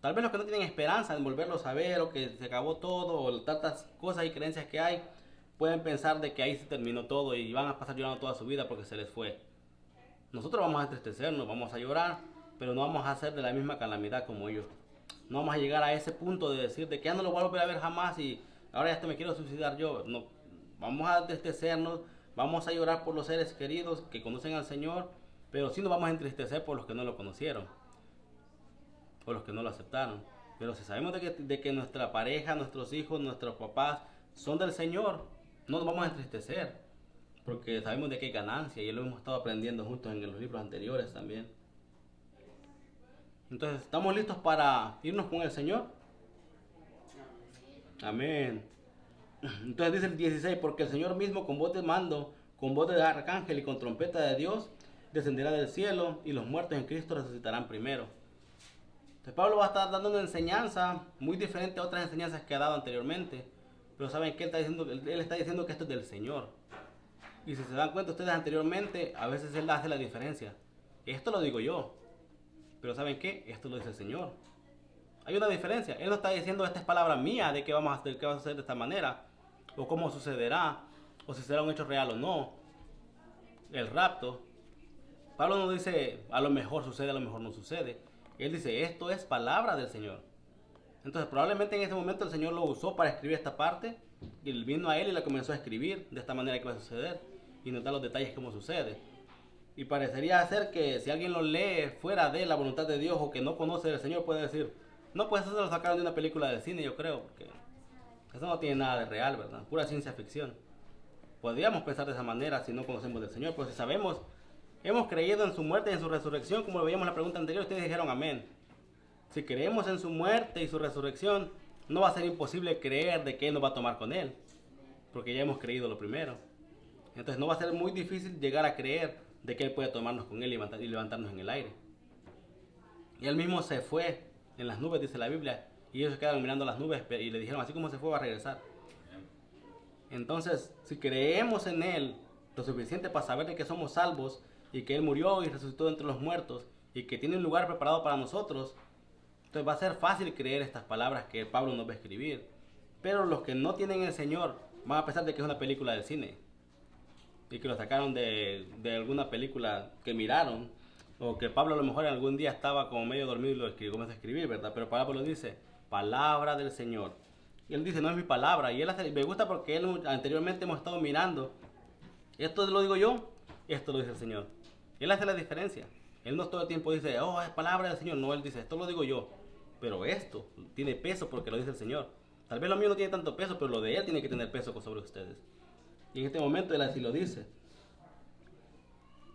Tal vez los que no tienen esperanza en volverlo a ver, o que se acabó todo, o tantas cosas y creencias que hay, pueden pensar de que ahí se terminó todo y van a pasar llorando toda su vida porque se les fue. Nosotros vamos a entristecernos, vamos a llorar, pero no vamos a hacer de la misma calamidad como ellos. No vamos a llegar a ese punto de decir de que ya no lo voy a volver a ver jamás y ahora ya me quiero suicidar yo. No, vamos a entristecernos, vamos a llorar por los seres queridos que conocen al Señor, pero sí nos vamos a entristecer por los que no lo conocieron, por los que no lo aceptaron. Pero si sabemos de que nuestra pareja, nuestros hijos, nuestros papás son del Señor, no nos vamos a entristecer, porque sabemos de que hay ganancia, y lo hemos estado aprendiendo juntos en los libros anteriores también. Entonces, ¿estamos listos para irnos con el Señor? Amén. Entonces dice el 16, porque el Señor mismo con voz de mando, con voz de arcángel y con trompeta de Dios, descenderá del cielo, y los muertos en Cristo resucitarán primero. Entonces Pablo va a estar dando una enseñanza muy diferente a otras enseñanzas que ha dado anteriormente, pero saben que él está diciendo que esto es del Señor. Y si se dan cuenta ustedes anteriormente, a veces él hace la diferencia. Esto lo digo yo, pero ¿saben qué? Esto lo dice el Señor. Hay una diferencia. Él no está diciendo, esta es palabra mía de que vamos a hacer, que va a suceder de esta manera, o cómo sucederá, o si será un hecho real o no. El rapto. Pablo no dice, a lo mejor sucede, a lo mejor no sucede. Él dice, esto es palabra del Señor. Entonces probablemente en ese momento el Señor lo usó para escribir esta parte, y él vino a él y la comenzó a escribir de esta manera que va a suceder, y nos da los detalles cómo sucede. Y parecería ser que si alguien lo lee fuera de la voluntad de Dios, o que no conoce del Señor, puede decir, no, pues eso se lo sacaron de una película de cine, yo creo, porque eso no tiene nada de real, ¿verdad? Pura ciencia ficción. Podríamos pensar de esa manera si no conocemos del Señor, pero si sabemos, hemos creído en su muerte y en su resurrección, como lo veíamos en la pregunta anterior, ustedes dijeron amén. Si creemos en su muerte y su resurrección, no va a ser imposible creer de que Él nos va a tomar con Él, porque ya hemos creído lo primero. Entonces no va a ser muy difícil llegar a creer de que Él puede tomarnos con Él y levantarnos en el aire. Y Él mismo se fue en las nubes, dice la Biblia, y ellos se quedaron mirando las nubes y le dijeron, así como se fue va a regresar. Entonces, si creemos en Él lo suficiente para saber de que somos salvos, y que Él murió y resucitó entre los muertos, y que tiene un lugar preparado para nosotros, entonces va a ser fácil creer estas palabras que Pablo nos va a escribir. Pero los que no tienen el Señor van a pensar de que es una película del cine, y que lo sacaron de alguna película que miraron, o que Pablo a lo mejor algún día estaba como medio dormido y lo comenzó a escribir, ¿verdad? Pero Pablo dice, palabra del Señor. Y él dice, no es mi palabra. Y me gusta porque anteriormente hemos estado mirando, esto lo digo yo, esto lo dice el Señor. Él hace la diferencia. Él no todo el tiempo dice, es palabra del Señor. No, él dice, esto lo digo yo. Pero esto tiene peso porque lo dice el Señor. Tal vez lo mío no tiene tanto peso, pero lo de Él tiene que tener peso sobre ustedes. Y en este momento Él así lo dice.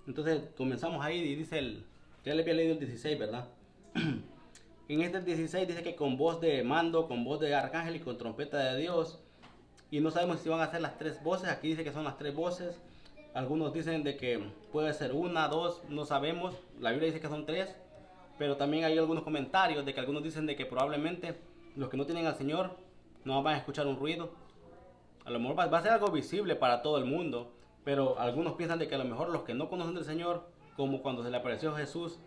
Entonces comenzamos ahí y dice ya le había leído el 16, ¿verdad? En este 16 dice que con voz de mando, con voz de arcángel y con trompeta de Dios. Y no sabemos si van a ser las tres voces. Aquí dice que son las tres voces. Algunos dicen de que puede ser una, dos, no sabemos. La Biblia dice que son tres. Pero también hay algunos comentarios de que algunos dicen de que probablemente los que no tienen al Señor no van a escuchar un ruido. A lo mejor va a ser algo visible para todo el mundo. Pero algunos piensan de que a lo mejor los que no conocen del Señor, como cuando se le apareció Jesús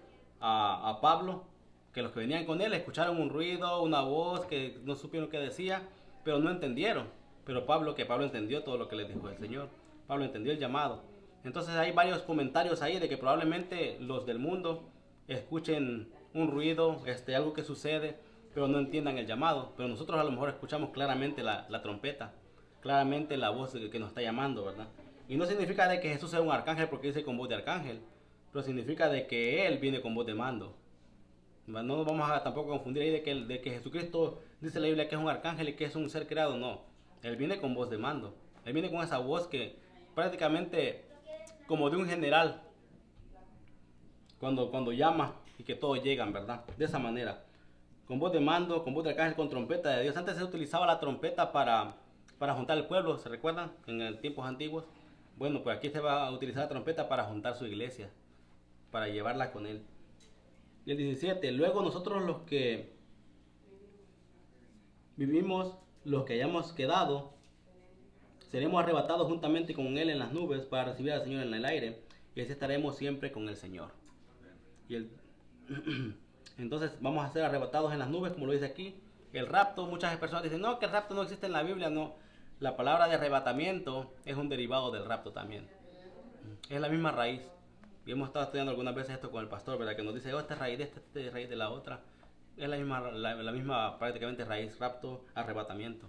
a Pablo, que los que venían con él escucharon un ruido, una voz que no supieron qué decía, pero no entendieron. Pero Pablo entendió todo lo que les dijo el Señor. Pablo entendió el llamado. Entonces hay varios comentarios ahí de que probablemente los del mundo escuchen un ruido, algo que sucede, pero no entiendan el llamado. Pero nosotros a lo mejor escuchamos claramente la trompeta, claramente la voz que nos está llamando, ¿verdad? Y no significa de que Jesús sea un arcángel porque dice con voz de arcángel, pero significa de que Él viene con voz de mando. No nos vamos a tampoco confundir ahí de que Jesucristo dice la Biblia que es un arcángel y que es un ser creado. No, Él viene con voz de mando. Él viene con esa voz que prácticamente como de un general cuando llama y que todos llegan, ¿verdad? De esa manera, con voz de mando, con voz de arcángel, con trompeta de Dios. Antes se utilizaba la trompeta para juntar el pueblo, ¿se recuerdan? En tiempos antiguos. Bueno, pues aquí se va a utilizar la trompeta para juntar su iglesia, para llevarla con Él. Y el 17, luego nosotros los que vivimos, los que hayamos quedado, seremos arrebatados juntamente con Él en las nubes para recibir al Señor en el aire, y así estaremos siempre con el Señor. Entonces vamos a ser arrebatados en las nubes, como lo dice aquí. El rapto, muchas personas dicen, no, que el rapto no existe en la Biblia. No, la palabra de arrebatamiento es un derivado del rapto también. Es la misma raíz. Y hemos estado estudiando algunas veces esto con el pastor, ¿verdad? Que nos dice, esta raíz de esta, esta raíz de la otra. Es la misma prácticamente raíz, rapto, arrebatamiento.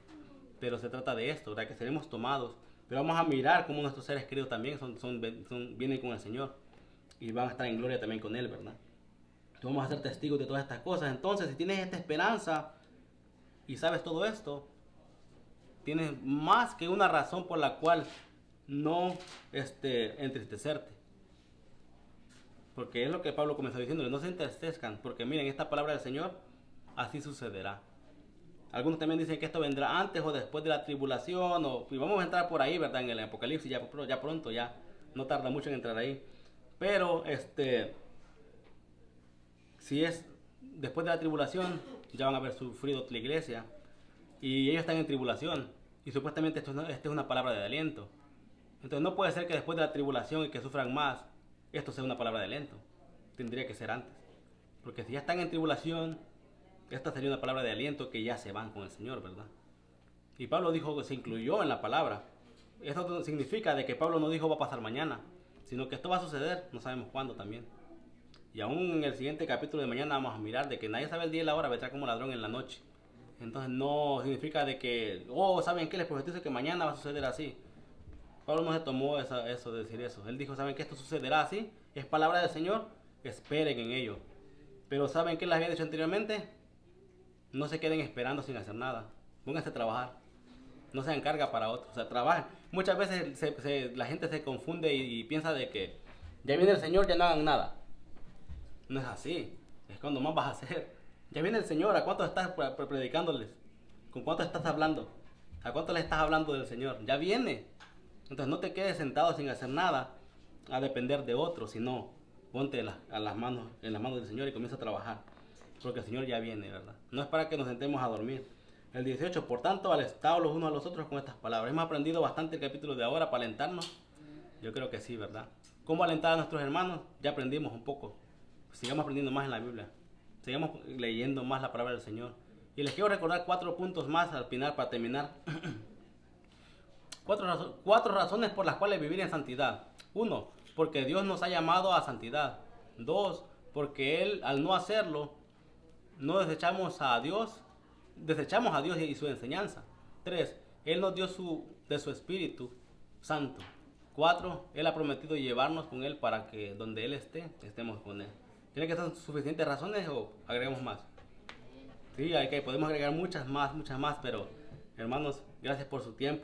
Pero se trata de esto, ¿verdad? Que seremos tomados. Pero vamos a mirar cómo nuestros seres queridos también vienen con el Señor. Y van a estar en gloria también con Él, ¿verdad? Entonces vamos a ser testigos de todas estas cosas. Entonces, si tienes esta esperanza y sabes todo esto, tienes más que una razón por la cual no entristecerte. Porque es lo que Pablo comenzó diciendo, no se entristezcan, porque miren, esta palabra del Señor, así sucederá. Algunos también dicen que esto vendrá antes o después de la tribulación, y vamos a entrar por ahí, ¿verdad? En el Apocalipsis, ya pronto, ya no tarda mucho en entrar ahí. Pero, si es después de la tribulación, ya van a haber sufrido la iglesia, y ellos están en tribulación, y supuestamente esto es una palabra de aliento. Entonces no puede ser que después de la tribulación y que sufran más, esto sea una palabra de aliento. Tendría que ser antes. Porque si ya están en tribulación, esta sería una palabra de aliento que ya se van con el Señor, ¿verdad? Y Pablo dijo que se incluyó en la palabra. Esto significa de que Pablo no dijo va a pasar mañana, sino que esto va a suceder, no sabemos cuándo también. Y aún en el siguiente capítulo de mañana vamos a mirar de que nadie sabe el día y la hora, vendrá como ladrón en la noche. Entonces no significa de que, ¿saben qué? Les profetizo que mañana va a suceder así. Pablo no se tomó eso de decir eso. Él dijo, ¿saben que esto sucederá así? Es palabra del Señor, esperen en ello. Pero ¿saben qué les había dicho anteriormente? No se queden esperando sin hacer nada. Pónganse a trabajar. No sean carga para otros. O sea, trabajen. Muchas veces la gente se confunde y piensa de que ya viene el Señor, ya no hagan nada. No es así. Es cuando más vas a hacer. Ya viene el Señor. ¿A cuánto estás predicándoles? ¿Con cuánto estás hablando? ¿A cuánto le estás hablando del Señor? Ya viene. Entonces no te quedes sentado sin hacer nada a depender de otros, sino ponte en las manos del Señor y comienza a trabajar. Porque el Señor ya viene, ¿verdad? No es para que nos sentemos a dormir. El 18, por tanto, alentaos los unos a los otros con estas palabras. Hemos aprendido bastante el capítulo de ahora para alentarnos. Yo creo que sí, ¿verdad? ¿Cómo alentar a nuestros hermanos? Ya aprendimos un poco. Sigamos aprendiendo más en la Biblia. Sigamos leyendo más la palabra del Señor. Y les quiero recordar 4 puntos más al final para terminar. 4 razones por las cuales vivir en santidad. 1, porque Dios nos ha llamado a santidad. 2, porque Él, al no hacerlo, no desechamos a Dios y su enseñanza. 3, Él nos dio de su Espíritu Santo. 4, Él ha prometido llevarnos con Él para que donde Él esté, estemos con Él. ¿Tienen que ser suficientes razones o agregamos más? Sí, podemos agregar muchas más, pero hermanos, gracias por su tiempo.